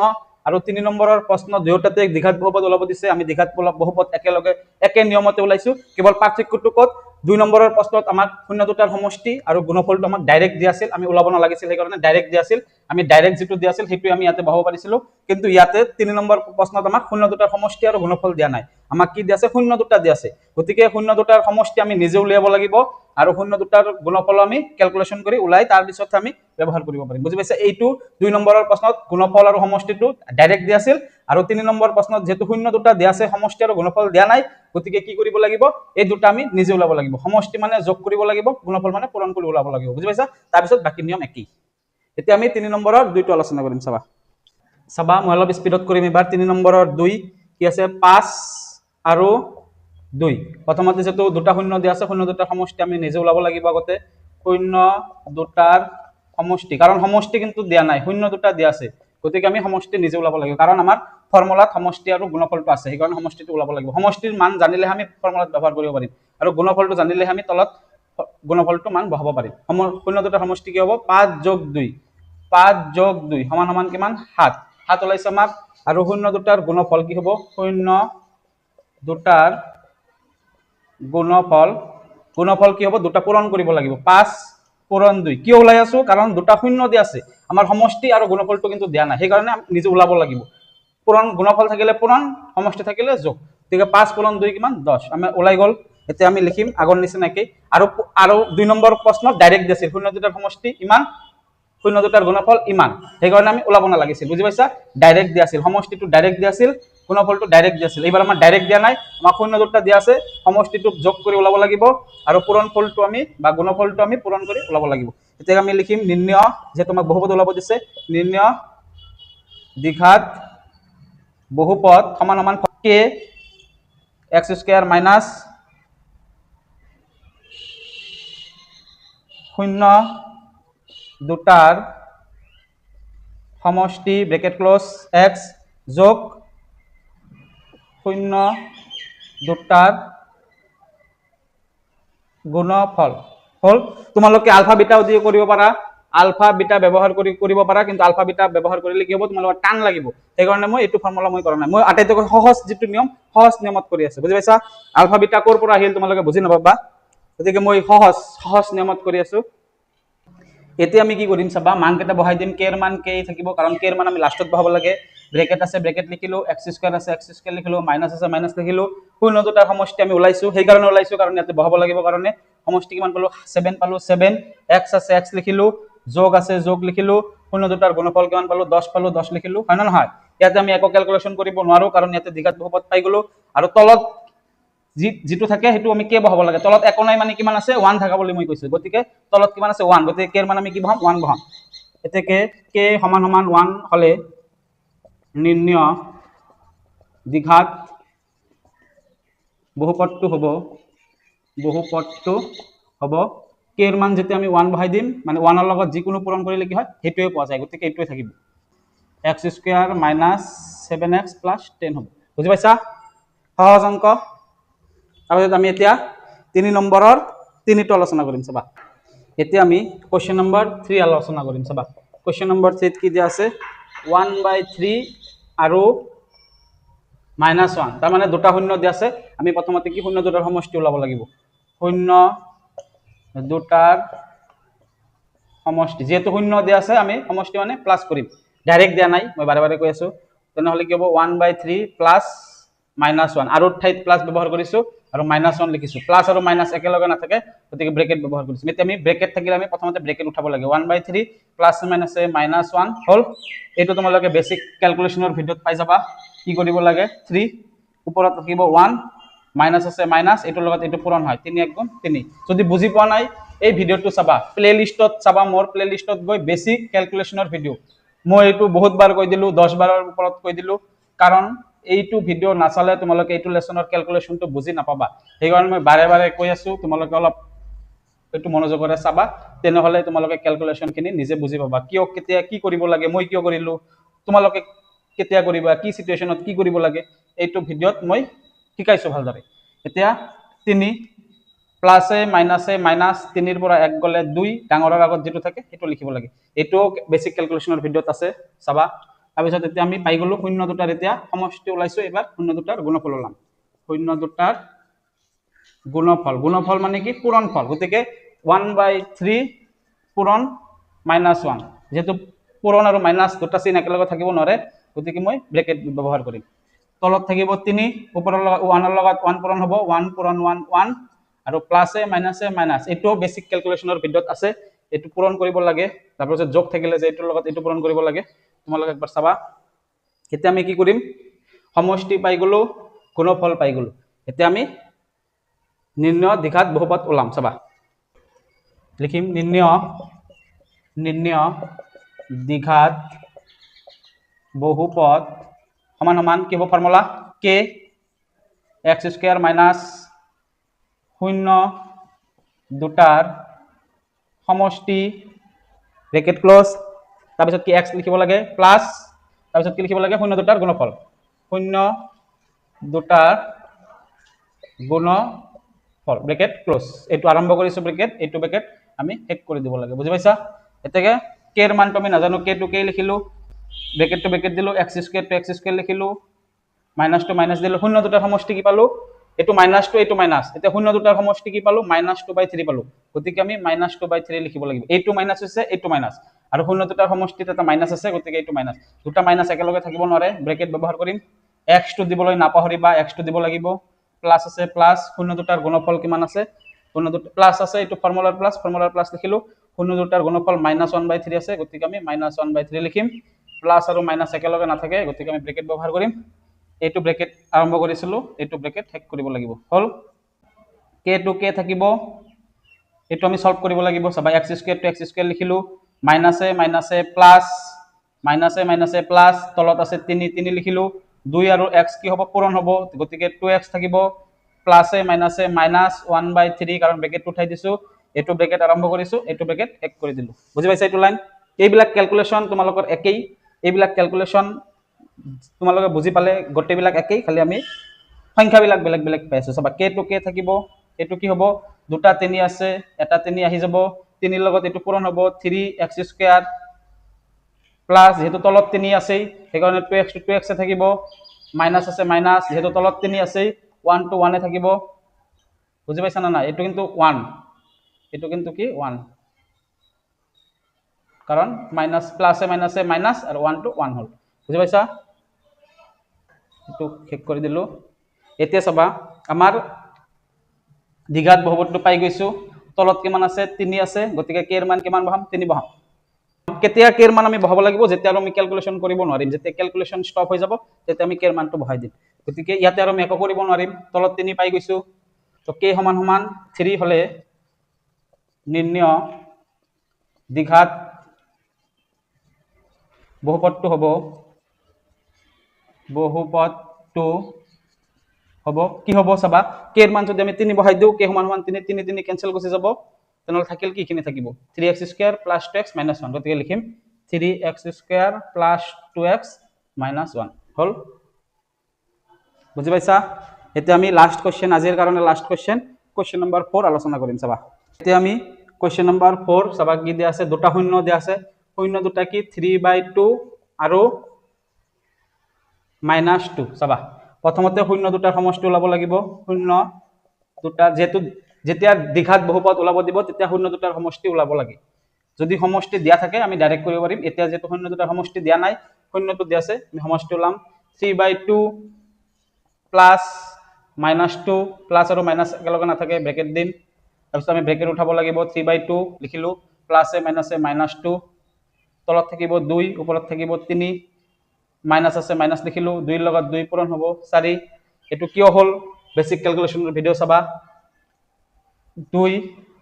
আৰু 3 নম্বৰৰ প্ৰশ্ন দুয়োটাতে দ্বিঘাত বহুপদ ওলাব দিছে আমি দ্বিঘাত বহুপদ একেলগে একে নিয়মতে ওলাইছো কেৱল পাৰ্থক্যটো কত 2 নম্বৰৰ প্ৰশ্নত আমাক শূন্য দুটাৰ সমষ্টি আৰু গুণফলটো আমাক ডাইৰেক্ট দিয়া আছিল আমি ওলাব নালাগিছিল সেই কাৰণে ডাইৰেক্ট দিয়া আছিল আমি ডাইৰেক্ট যেটো দিয়া আছিল হেতু আমি ইয়াতে বহাব পাৰিছিলো কিন্তু ইয়াতে 3 নম্বৰ প্ৰশ্নত আমাক শূন্য দুটাৰ সমষ্টি আৰু গুণফল দিয়া নাই আমাক কি দিয়া আছে শূন্য দুটা দিয়া আছে গতিকে শূন্য দুটাৰ সমষ্টি আমি নিজে উলিয়াব লাগিব আৰু শূন্য দুটাৰ গুণফল আমি ক্যালকুলেশন কৰি উলাই তাৰ পিছত আমি ব্যৱহাৰ কৰিব পাৰিম বুজি পাইছে এইটো 2 নম্বৰৰ প্ৰশ্নত গুণফল আৰু সমষ্টিটো ডাইৰেক্ট দিয়া আছিল আৰু 3 নম্বৰ প্ৰশ্নত যেটো শূন্য দুটা দিয়া আছে সমষ্টি আৰু গুণফল দিয়া নাই গতিকে কি কৰিব লাগিব এই দুটা আমি নিজে উলাব লাগিব সমষ্টি মানে যোগ কৰিব লাগিব গুণফল মানে পূৰণ কৰি উলাব লাগিব বুজি পাইছা তাৰ পিছত বাকি নিয়ম একেই এতিয়া আমি 3 নম্বৰৰ দুইটো আলোচনা কৰিম চাবা চাবা মই অলপ স্পিডত কৰিম এবাৰ 3 নম্বৰৰ 2 কি আছে 5 আৰু 2 প্ৰথমতে যেটো দুটা শূন্য দিয়া আছে শূন্য দুটাৰ সমষ্টি আমি নিজে উলাব লাগিব আগতে শূন্য দুটাৰ সমষ্টি কাৰণ সমষ্টি কিন্তু দিয়া নাই শূন্য দুটা দিয়া আছে গতিকে আমি সমষ্টি নিজে উলাব লাগিব কাৰণ আমাৰ ফৰ্মুলাত সমষ্টি আৰু গুণফলটো আছে সেই কাৰণে সমষ্টিটো উলাব লাগিব সমষ্টিৰ মান জানিলে আমি ফৰ্মুলাত ব্যৱহাৰ কৰিব পাৰিম আৰু গুণফলটো জানিলে আমি তলত গুণফলটো মান বহাব পাৰিম শূন্য দুটাৰ সমষ্টি কি হ'ব 5 + 2 5 + 2 সমান সমান কিমান 7 7 ওলাইছে আমাৰ আৰু শূন্য দুটাৰ গুণফল কি হ'ব শূন্য দুটাৰ গুণফল কি হ'ব দুটা পূৰণ কৰিব লাগিব 5 পূৰণ 2 কি ওলাই আছো কাৰণ দুটা শূন্য দিয়া আছে আমাৰ সমষ্টি আৰু গুণফলটো কিন্তু দিয়া নাই সেই কাৰণে আমি নিজে উলাব লাগিব পূৰণ গুণফল থাকিলে পূৰণ সমষ্টি থাকিলে যোগ ঠিক আছে 5 পূৰণ 2 কিমান 10 আমি ওলাই গল এতিয়া আমি লিখিম আগৰ নিচিনাকৈ আৰু 2 নম্বৰ প্ৰশ্নত ডাইৰেক্ট দিছিল শূন্য দুটাৰ সমষ্টি ইমান শূন্য দুটাৰ গুণফল ইমান সেই কাৰণে আমি উলাব নালাগিছিল বুজি পাইছা ডাইৰেক্ট দিয়া আছিল সমষ্টিটো ডাইৰেক্ট দিয়া আছিল গুণফলটো ডাইৰেক্ট দিয়া আছিল এইবাৰ আমাৰ ডাইৰেক্ট দিয়া নাই আমাৰ শূন্য দুটা দিয়া আছে সমষ্টিটো যোগ কৰি উলাব লাগিব আৰু পূৰণফলটো আমি বা গুণফলটো আমি পূৰণ কৰি উলাব লাগিব এতিয়া আমি লিখিম নিৰ্ণয় যে তোমাক বহুপদ উলাব দিছে নিৰ্ণয় দ্বিঘাত বহুপদ সমান সমান k x² মাইনাস শূন্য দুটাৰ সমষ্টি ব্ৰেকেট ক্লোজ x যোগ শূন্য দুটাৰ গুণফল হল তোমালোকে আলফা বিটাও দিয়ে কৰিব পাৰা আলফা বিটা ব্যৱহাৰ কৰিব পাৰা কিন্তু আলফা বিটা ব্যৱহাৰ কৰিলে কি হ'ব তোমালোকৰ টান লাগিব সেই কাৰণে মই এইটো ফৰ্মুলা মই কৰা নাই মই আটাইতকৈ সহজ যেটো নিয়ম সহজ নিয়মত কৰি আছে বুজি পাইছা আলফা বিটা কৰ পৰা আহিল তোমালোকে বুজি নাপাবা গতিকে মই সহজ নিয়মত কৰি আছো এতিয়া আমি কি কৰিম চাবা মান কেটা বহাই দিম k এৰ মান k থাকিব কাৰণ k এৰ মান আমি লাষ্টত বহাব লাগে ব্ৰেকেট আছে ব্ৰেকেট লিখিলো x² আছে x² লিখিলো মাইনাস আছে মাইনাস লিখিলো শূন্য দুটাৰ সমষ্টি আমি ওলাইছো সেই কাৰণে ওলাইছো কাৰণ ইয়াতে বহাব লাগিব কাৰণে সমষ্টি কিমান পালো 7 পালো 7 x আছে x লিখিলো যোগ আছে যোগ লিখিলো শূন্য দুটাৰ গুণফল কিমান পালো 10 পালো 10 লিখিলো হয় না নহয় ইয়াতে আমি একো ক্যালকুলেশন কৰিব নোৱাৰো কাৰণ ইয়াতে দ্বিঘাত বহুপদ পাই গলো আৰু তলত যেটো থাকে হেতু আমি কে বহাব লাগে তলত একো নাই মানে কিমান আছে 1 থাকা বুলি মই কৈছো গতিকে তলত কিমান আছে 1 গতিকে কে এর মান আমি কি বহাম 1 বহাম এতেকে কে সমান সমান 1 হলে নির্ণয় দ্বিঘাত বহুপদটো হ'ব কে এর মান যেতে আমি 1 বহাই দিম মানে 1 এর লগত যিকোনো পূরণ কৰিলে কি হয় হেতুৱে পোৱা যায় গতিকে এইটোৱে থাকিব x² মাইনাস 7x প্লাস 10 হ'ব বুজি পাইছা সহজ অংক তাৰপিছত আমি এতিয়া 3 নম্বৰৰ 3টো আলোচনা কৰিম চাবা এতিয়া আমি কোৱেশ্চন নম্বৰ 3 আলোচনা কৰিম চাবা কোৱেশ্চন নম্বৰ 3 কি দিয়া আছে 1/3 আৰু -1 তাৰ মানে দুটা শূন্য দিয়া আছে আমি প্ৰথমতে কি শূন্য দুটাৰ সমষ্টি উলাব লাগিব শূন্য দুটাৰ সমষ্টি যেহেতু শূন্য দিয়া আছে আমি সমষ্টি মানে প্লাস কৰিম ডাইৰেক্ট দিয়া নাই মই বাৰে বাৰে কৈ আছো তেনেহলে কি হ'ব 1/3 প্লাস -1 আৰু ঠাইত প্লাস ব্যৱহাৰ কৰিছো আৰু -1 লিখিছো প্লাস আৰু মাইনাস একেলগে না থাকে গতিকে ব্ৰেকেট ব্যৱহাৰ কৰিছো এতিয়া আমি ব্ৰেকেট থাকিলে আমি প্ৰথমতে ব্ৰেকেট উঠাব লাগে 1/3 প্লাস মাইনাসে -1 হল এটো তোমালোকে বেসিক ক্যালকুলেশনৰ ভিডিওত পাই যাবা কি কৰিব লাগে 3 ওপৰত থাকিব 1 মাইনাস আছে মাইনাস এটোৰ লগত এটো পূৰণ হয় 3 * 3 যদি বুজি পোৱা নাই এই ভিডিওটো চাবা প্লেলিষ্টত চাবা মোৰ প্লেলিষ্টত গৈ বেসিক ক্যালকুলেশনৰ ভিডিও মই এটো বহুত বাৰ কৈ দিলো 10 বাৰৰ ওপৰত কৈ দিলো কাৰণ এইটো ভিডিও নাচালে তোমালোকে এইটো লেসনৰ ক্যালকুলেশনটো বুজি নাপাবা সেই কাৰণে মই বাৰে বাৰে কৈ আছো তোমালোকে অলপ এটো মনোযোগৰে চাবা তেনেহলে তোমালোকে ক্যালকুলেশন খিনি নিজে বুজি পাবা কিয় কেতিয়া কি কৰিব লাগে মই কিয় কৰিলো তোমালোকে কেতিয়া কৰিবা কি সিচুৱেশনত কি কৰিব লাগে এইটো ভিডিওত মই শিকাইছো ভালদৰে এতিয়া 3 প্লাসে মাইনাসে মাইনাস 3 এৰ পৰা 1 গলে 2 ডাঙৰৰ আগত যেটো থাকে হেতু লিখিব লাগে এটো বেসিক ক্যালকুলেশনৰ ভিডিওত আছে চাবা তাৰপিছত এতিয়া আমি পাই গলো শূন্য দুটাৰ এতিয়া সমষ্টি ওলাইছো এবাৰ শূন্য দুটাৰ গুণফল ওলাম শূন্য দুটাৰ গুণফল মানে কি পূৰণফল গতিকে 1/3 পূৰণ -1 যেহেতু পূৰণ আৰু মাইনাস দুটা চিন একেলগে থাকিব নৰে গতিকে মই ব্ৰেকেট ব্যৱহাৰ কৰিম তলত থাকিব 3 ওপৰৰ লগত 1 ৰ লগত 1 পূৰণ হ'ব 1 পূৰণ 1 1 আৰু প্লাছে মাইনাছে মাইনাছ এইটো বেসিক ক্যালকুলেশনৰ ভিডিওত আছে এইটো পূৰণ কৰিব লাগে তাৰপিছত যোগ থাকিলে যে এইটোৰ লগত এইটো পূৰণ কৰিব লাগে তোমালোকে একবাৰ চাবা এতিয়া আমি কি কৰিম সমষ্টি পাই গলো গুণফল পাই গলো এতিয়া আমি নিৰ্ণয় দ্বিঘাত বহুপদ ওলাম চাবা লিখিম নিৰ্ণয় দ্বিঘাত বহুপদ সমান সমান কি হ'ব formula k x square minus 0 দুটাৰ সমষ্টি ব্ৰেকেট ক্লোজ তাৰপিছত কি x লিখিব লাগে প্লাস তাৰপিছত কি লিখিব লাগে 0 দুটাৰ গুণফল 0 দুটাৰ গুণফল ব্ৰেকেট ক্লোজ এইটো আৰম্ভ কৰিছো ব্ৰেকেট এইটো ব্ৰেকেট আমি শেষ কৰি দিব লাগে বুজি পাইছা এতেকে k এৰ মানটো আমি নাজানো k টু k লিখিলো ব্ৰেকেট টু ব্ৰেকেট দিলো x square to x square লিখিলো মাইনাস টু মাইনাস দিলো 0 দুটাৰ সমষ্টি কি পালো এটো মাইনাস টু এটো মাইনাস এটা 0 দুটাৰ সমষ্টি কি পালো -2/3 পালো গতিকে আমি -2/3 লিখিব লাগিব এইটো মাইনাস হৈছে এইটো মাইনাস আৰু 0 দুটাৰ সমষ্টিত এটা মাইনাস আছে গতিকে এইটো মাইনাস দুটা মাইনাস একেলগে থাকিব নোৱাৰে ব্ৰেকেট ব্যৱহাৰ কৰিম x টু দিবলৈ নাপাহৰিবা x টু দিব লাগিব প্লাস আছে প্লাস 0 দুটাৰ গুণফল কিমান আছে 0 দুটা প্লাস আছে এইটো ফৰ্মুলাৰ প্লাস লিখিলো 0 দুটাৰ গুণফল -1/3 আছে গতিকে আমি -1/3 লিখিম প্লাস আৰু মাইনাস একেলগে নাথাকে গতিকে আমি ব্ৰেকেট ব্যৱহাৰ কৰিম এইটো ব্ৰেকেট আৰম্ভ কৰিছিলো এইটো ব্ৰেকেট শেষ কৰিব লাগিব হল k টু k থাকিব এইটো আমি সলভ কৰিব লাগিব সবাই x square to x square লিখিলো মাইনাসে প্লাস তলত আছে 3 লিখিলো 2 আৰু x কি হ'ব পূৰণ হ'ব গতিকে 2x থাকিব প্লাসে মাইনাসে -1/3 কাৰণ ব্ৰেকেট উঠাই দিছো এইটো ব্ৰেকেট আৰম্ভ কৰিছো এইটো ব্ৰেকেট শেষ কৰি দিলো বুজি পাইছা এইটো লাইন এইবিলাক ক্যালকুলেশন তোমালোকৰ একেই এইবিলাক ক্যালকুলেশন তোমালোকে বুজি পালে গটেবিলাক একেই খালি আমি সংখ্যাবিলাক বেলেগ বেলেগ পাইছো সবা k টু k থাকিব এটো কি হ'ব দুটা 3 আছে এটা 3 আহি যাব 3 লগত এটো পূৰণ হ'ব 3x স্কয়াৰ প্লাস যেহেতু তলত 3 আছে সেইকাৰণে 2x টু 2x এ থাকিব মাইনাস আছে মাইনাস যেহেতু তলত 3 আছে 1 টু 1 এ থাকিব বুজি পাইছা না না এটো কিন্তু 1 এটো কিন্তু কি 1 কাৰণ মাইনাস প্লাসে মাইনাসে মাইনাস আৰু 1 টু 1 হল বুজি পাইছা এটো শেষ কৰি দিলো এতিয়া সবা আমাৰ দ্বিঘাত বহুপদটো পাই গৈছো তলত কিমান আছে 3 আছে গতিকে k এর মান কিমান বহাম 3 বহাম কেতিয়া k এর মান আমি বহাব লাগিব যেতিয়া আমি ক্যালকুলেশন কৰিব নোৱাৰিম যেতিয়া ক্যালকুলেশন স্টপ হৈ যাব তেতিয়া আমি k এৰ মানটো বহাই দিম গতিকে ইয়াতে আৰু আমি একো কৰিব নোৱাৰিম তলত 3 পাই গৈছো তো k সমান সমান 3 হলে নিৰ্ণয় দ্বিঘাত বহুপদটো হ'ব কি হ'ব চাবা k এর মান যদি আমি 3 বহাই দিও k সমান সমান 3 3 3 ক্যান্সেল গুছি যাব তেনল থাকিল কি খিনি থাকিব 3x square plus 2x minus 1 গতিকে লিখিম 3x square plus 2x minus 1 হল বুজি পাইছা এতিয়া আমি লাস্ট কোশ্চেন আজিৰ কাৰণে লাস্ট কোশ্চেন নম্বৰ 4 আলোচনা কৰিম চাবা এতিয়া আমি কোশ্চেন নম্বৰ 4 চাবা কি দিয়া আছে দুটা শূন্য দিয়া আছে শূন্য দুটা কি 3/2 আৰু -2 চাবা প্ৰথমতে শূন্য দুটাৰ সমষ্টি ওলাব লাগিব শূন্য দুটা যেহেতু যেতিয়া দ্বিঘাত বহুপদ ওলাব দিব তেতিয়া শূন্য দুটাৰ সমষ্টি ওলাব লাগে যদি সমষ্টি দিয়া থাকে আমি ডাইৰেক্ট কৰিব পাৰিম এতিয়া যেহেতু শূন্য দুটাৰ সমষ্টি দিয়া নাই শূন্যটো দিয়া আছে আমি সমষ্টি ওলাম 3/2 প্লাস -2 প্লাস আৰু মাইনাস একেলগে নাথাকে ব্ৰেকেট দিম তাৰপিছত আমি ব্ৰেকেট উঠাব লাগিব 3/2 লিখিলো প্লাসে মাইনাসে -2 তলত থাকিব 2 ওপৰত থাকিব 3 মাইনাস আছে মাইনাস লিখিলো 2 লগত 2 পূৰণ হ'ব 4 এটো কিয় হল বেসিক ক্যালকুলেশনৰ ভিডিও চাবা 2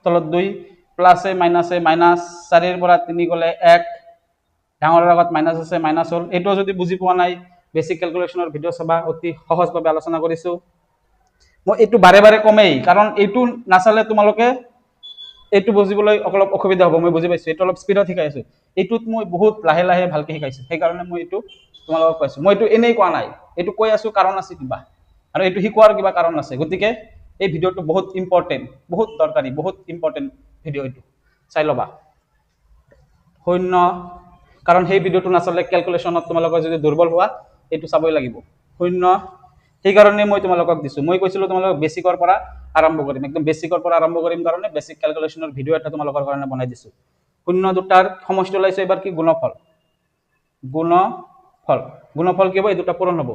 তলত 2 প্লাসে মাইনাসে মাইনাস 4 এৰ পৰা 3 গলে 1 ডাঙৰৰ আগত মাইনাস আছে মাইনাস হল এটো যদি বুজি পোৱা নাই বেসিক ক্যালকুলেশনৰ ভিডিও চাবা অতি সহজভাৱে আলোচনা কৰিছো মই এটো বাৰে বাৰে কমেই কাৰণ এটো নাচালে তোমালোকে এটো বুজিবলৈ অলপ অসুবিধা হ'ব মই বুজি পাইছো এটো অলপ স্পিডত শিকাই আছো এটোত মই বহুত লাহে লাহে ভালকে শিকাইছো সেই কাৰণে মই এটো তোমালোকক কৈছো মই এটো এনেই কোৱা নাই এটো কৈ আছো কাৰণ আছে কিবা আৰু এটো শিকোৱাৰ কিবা কাৰণ আছে গতিকে এই ভিডিওটো বহুত ইম্পৰ্টেন্ট বহুত দৰকাৰী বহুত ইম্পৰ্টেন্ট ভিডিও এটো চাই লবা শূন্য কাৰণ সেই ভিডিওটো নাচালে ক্যালকুলেশনত তোমালোকৰ যদি দুৰ্বল হোৱা এটো চাবই লাগিব শূন্য সেই কাৰণে মই তোমালোকক দিছো মই কৈছিলো তোমালোকক বেসিকৰ পৰা আৰম্ভ কৰিম একদম বেসিকৰ পৰা আৰম্ভ কৰিম কাৰণে বেসিক ক্যালকুলেশনৰ ভিডিও এটা তোমালোকৰ কাৰণে বনাই দিছো শূন্য দুটাৰ সমষ্টি ওলাইছে এবাৰ কি গুণফল কি হ'ব এই দুটা পূৰণ হ'ব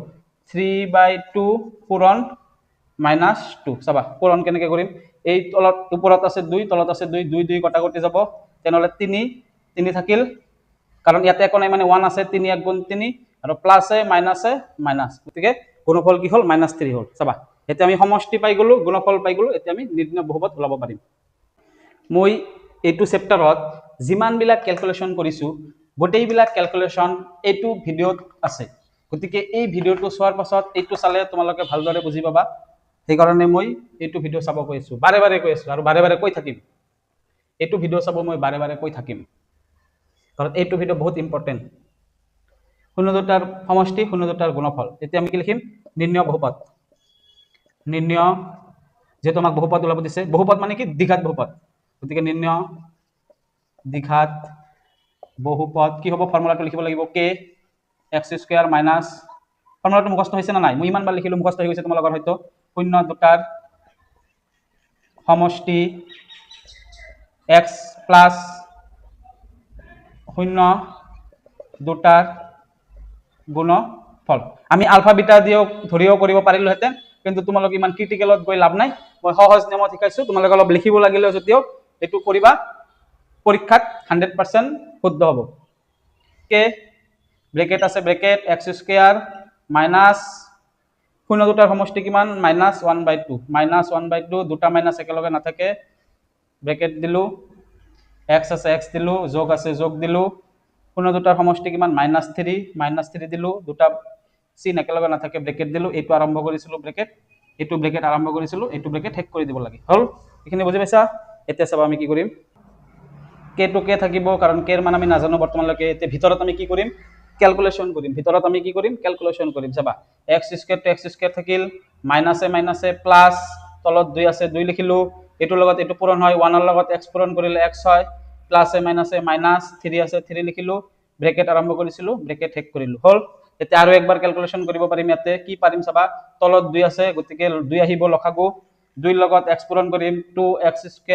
3/2 পূৰণ -2 চাবা পূৰণ কেনেকৈ কৰিম এই তলত ওপৰত আছে 2 তলত আছে 2 2 2 কটাকটি যাব তেনেহলে 3 3 থাকিল কাৰণ ইয়াতে একো নাই মানে 1 আছে 3 1 গুণ 3 আৰু প্লাস এ মাইনাস গতিকে গুণফল কি হল -3 হল চাবা এতিয়া আমি সমষ্টি পাই গলো গুণফল পাই গলো এতিয়া আমি নিৰ্ণয় বহুপদ ওলাব পাৰিম মই এইটো চেপ্টাৰত যিমান বিলাক ক্যালকুলেশন কৰিছো গোটেই বিলাক ক্যালকুলেশন এইটো ভিডিওত আছে গতিকে এই ভিডিওটো চোৱাৰ পাছত এইটো চালে তোমালোকে ভালদৰে বুজি পাবা সেই কাৰণে মই এইটো ভিডিও চাব কৈছো বাৰে বাৰে কৈ আছো আৰু বাৰে বাৰে কৈ থাকিম এইটো ভিডিও চাব মই বাৰে বাৰে কৈ থাকিম কাৰণ এইটো ভিডিও বহুত ইম্পৰ্টেন্ট শূন্য দুটাৰ সমষ্টি শূন্য দুটাৰ গুণফল এতিয়া আমি কি লিখিম নিৰ্ণয় বহুপদ নিৰ্ণয় যে তোমাক বহুপদ ওলাব দিছে বহুপদ মানে কি দ্বিঘাত বহুপদ গতিকে নিৰ্ণয় দ্বিঘাত বহুপদ কি হ'ব ফৰ্মুলাটো লিখিব লাগিব k x² মাইনাস ফৰ্মুলাটো মুখস্থ হৈছে না নাই মই ইমান বাৰ লিখিলো মুখস্থ হৈ গৈছে তোমালোকৰ হয়তো শূন্য দুটাৰ সমষ্টি x প্লাস শূন্য দুটাৰ গুণফল আমি আলফা বিটা দিও ধৰিও কৰিব পাৰিলোহেঁতেন কিন্তু তোমালোক ইমান ক্ৰিটিকেলত গৈ লাভ নাই মই সহজ নিয়মত শিকাইছো তোমালোক অলপ লিখিব লাগিলে যদিও এটো কৰিবা পৰীক্ষাত 100% শুদ্ধ হ'ব কে ব্ৰেকেট আছে ব্ৰেকেট x² মাইনাস শূন্য দুটাৰ সমষ্টি কিমান -1/2 দুটা মাইনাস একেলগে নাথাকে ব্ৰেকেট দিলো x আছে x দিলো যোগ আছে যোগ দিলো শূন্য দুটাৰ সমষ্টি কিমান -3 দিলো দুটা চিন একেলগে নাথাকে ব্ৰেকেট দিলো এইটো আৰম্ভ কৰিছিলো ব্ৰেকেট এইটো ব্ৰেকেট আৰম্ভ কৰিছিলো এইটো ব্ৰেকেট শেষ কৰি দিব লাগে হল এখিনি বুজি পাইছা এতিয়া চাবা আমি কি কৰিম কে টু কে থাকিব কাৰণ কে ৰ মান আমি নাজানো বৰ্তমানলৈকে এতিয়া ভিতৰত আমি কি কৰিম ক্যালকুলেশন কৰিম ভিতৰত আমি কি কৰিম ক্যালকুলেশন কৰিম চাবা x² to x² থাকিল মাইনাসে প্লাস তলত 2 আছে 2 লিখিলো এটোৰ লগত এটো পূৰণ হয় 1 ৰ লগত x পূৰণ কৰিলে x হয় প্লাসে মাইনাস 3 আছে 3 লিখিলো ব্ৰেকেট আৰম্ভ কৰিছিলো ব্ৰেকেট শেষ কৰিলো হল এতিয়া আৰু একবাৰ ক্যালকুলেশন কৰিব পাৰিম ইয়াতে কি পাৰিম চাবা তলত 2 আছে গতিকে 2 আহিব লখাগু 2 ৰ লগত x পূৰণ কৰিম 2x²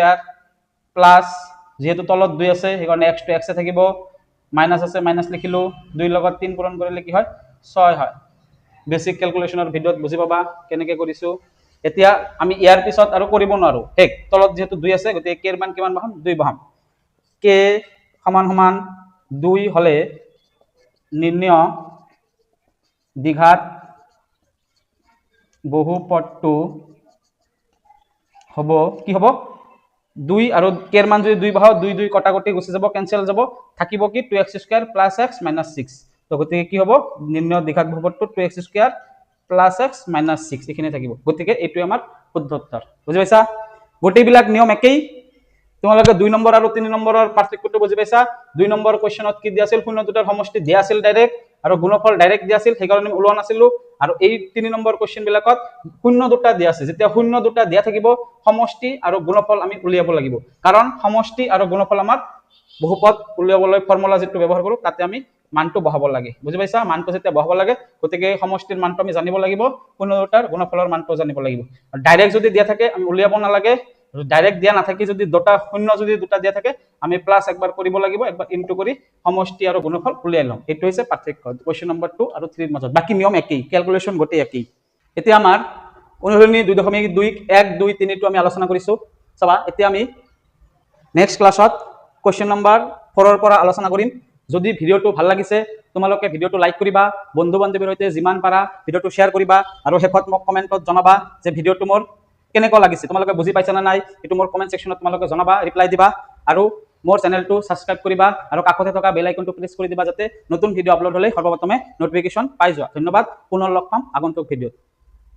প্লাস যেহেতু তলত 2 আছে সেইকাৰণে x to x এ থাকিব মাইনাস আছে মাইনাস লিখিলো 2 ৰ লগত 3 পূৰণ কৰিলে কি হয় 6 হয় বেসিক ক্যালকুলেশনৰ ভিডিওত বুজি পাবা কেনেকৈ কৰিছো এতিয়া আমি ইয়াৰ পিছত আৰু কৰিব নোৱাৰো ঠিক তলত যেহেতু 2 আছে গতিকে k ৰ মান কিমান বহাম 2 বহাম k সমান 2 হলে নিৰ্ণয় দ্বিঘাত বহুপদটো হ'ব কি হ'ব 2 আৰু k ৰ মান যদি 2 বহাও 2 2 কটাকটি গুচি যাব কেনসেল যাব থাকিব কি 2x² + x - 6 তো গতিকে কি হ'ব নিৰ্ণয় দ্বিঘাত বহুপদটো 2x² + x - 6 এখানে থাকিব গতিকে এইটো আমাৰ শুদ্ধ উত্তৰ বুজি পাইছা গোটেই বিলাক নিয়ম একেই তোমালোকে 2 নম্বৰ আৰু 3 নম্বৰৰ পাৰ্থক্যটো বুজি পাইছা 2 নম্বৰ কোৱেশ্চনত কি দিয়া আছিল শূন্য দুটাৰ সমষ্টি দিয়া আছিল ডাইৰেক্ট আৰু গুণফল ডাইৰেক্ট দিয়া আছিল সেই কাৰণে আমি ওলোৱা নাছিলো আৰু এই 3 নম্বৰ কোৱেশ্চন বিলাকত শূন্য দুটা দিয়া আছে যেতিয়া শূন্য দুটা দিয়া থাকিব সমষ্টি আৰু গুণফল আমি উলিয়াব লাগিব কাৰণ সমষ্টি আৰু গুণফল আমাৰ বহুপদ উলিয়াবলৈ ফৰ্মুলা যেটো ব্যৱহাৰ কৰো তাতে আমি মানটো বহাব লাগে বুজি পাইছা মানটো যেতিয়া বহাব লাগে গতিকে সমষ্টিৰ মানটো আমি জানিব লাগিব শূন্য দুটাৰ গুণফলৰ মানটো জানিব লাগিব ডাইৰেক্ট যদি দিয়া থাকে আমি উলিয়াব নালাগে ডাইরেক্ট দিয়া না থাকি যদি দুটা শূন্য যদি দুটা দিয়া থাকে আমি প্লাস একবার কৰিব লাগিব একবাৰ ইনটু কৰি সমষ্টি আৰু গুণফল উলিয়াই লম এটো হৈছে পাৰ্থক্য কোৱেশ্চন নম্বৰ 2 আৰু 3 ৰ মাজত বাকি নিয়ম একেই ক্যালকুলেশন গোটেই একেই এতিয়া আমাৰ অনুশীলনী 2.2 1 2 3 টো আমি আলোচনা কৰিছো চাবা এতিয়া আমি নেক্সট ক্লাছত কোৱেশ্চন নম্বৰ 4 ৰ পৰা আলোচনা কৰিম যদি ভিডিওটো ভাল লাগিছে তোমালোকে ভিডিওটো লাইক কৰিবা বন্ধু বান্ধৱীৰ সৈতে যিমান পাৰা ভিডিওটো শেয়াৰ কৰিবা আৰু শেষত মোক কমেন্টত জনাবা যে ভিডিওটো মোৰ কেনেকৈ লাগিছে তোমালোকে বুজি পাইছা না নাই এটো মোৰ কমেন্ট সেকশনত তোমালোকে জনাবা ৰিপ্লাই দিবা আৰু মোৰ চেনেলটো সাবস্ক্ৰাইব কৰিবা আৰু কাষতে থকা বেল আইকনটো প্ৰেছ কৰি দিবা যাতে নতুন ভিডিও আপলোড হলে সৰ্বপ্ৰথমে নটিফিকেশন পাই যোৱা ধন্যবাদ পুনৰ লগ পাম আগন্তুক ভিডিওত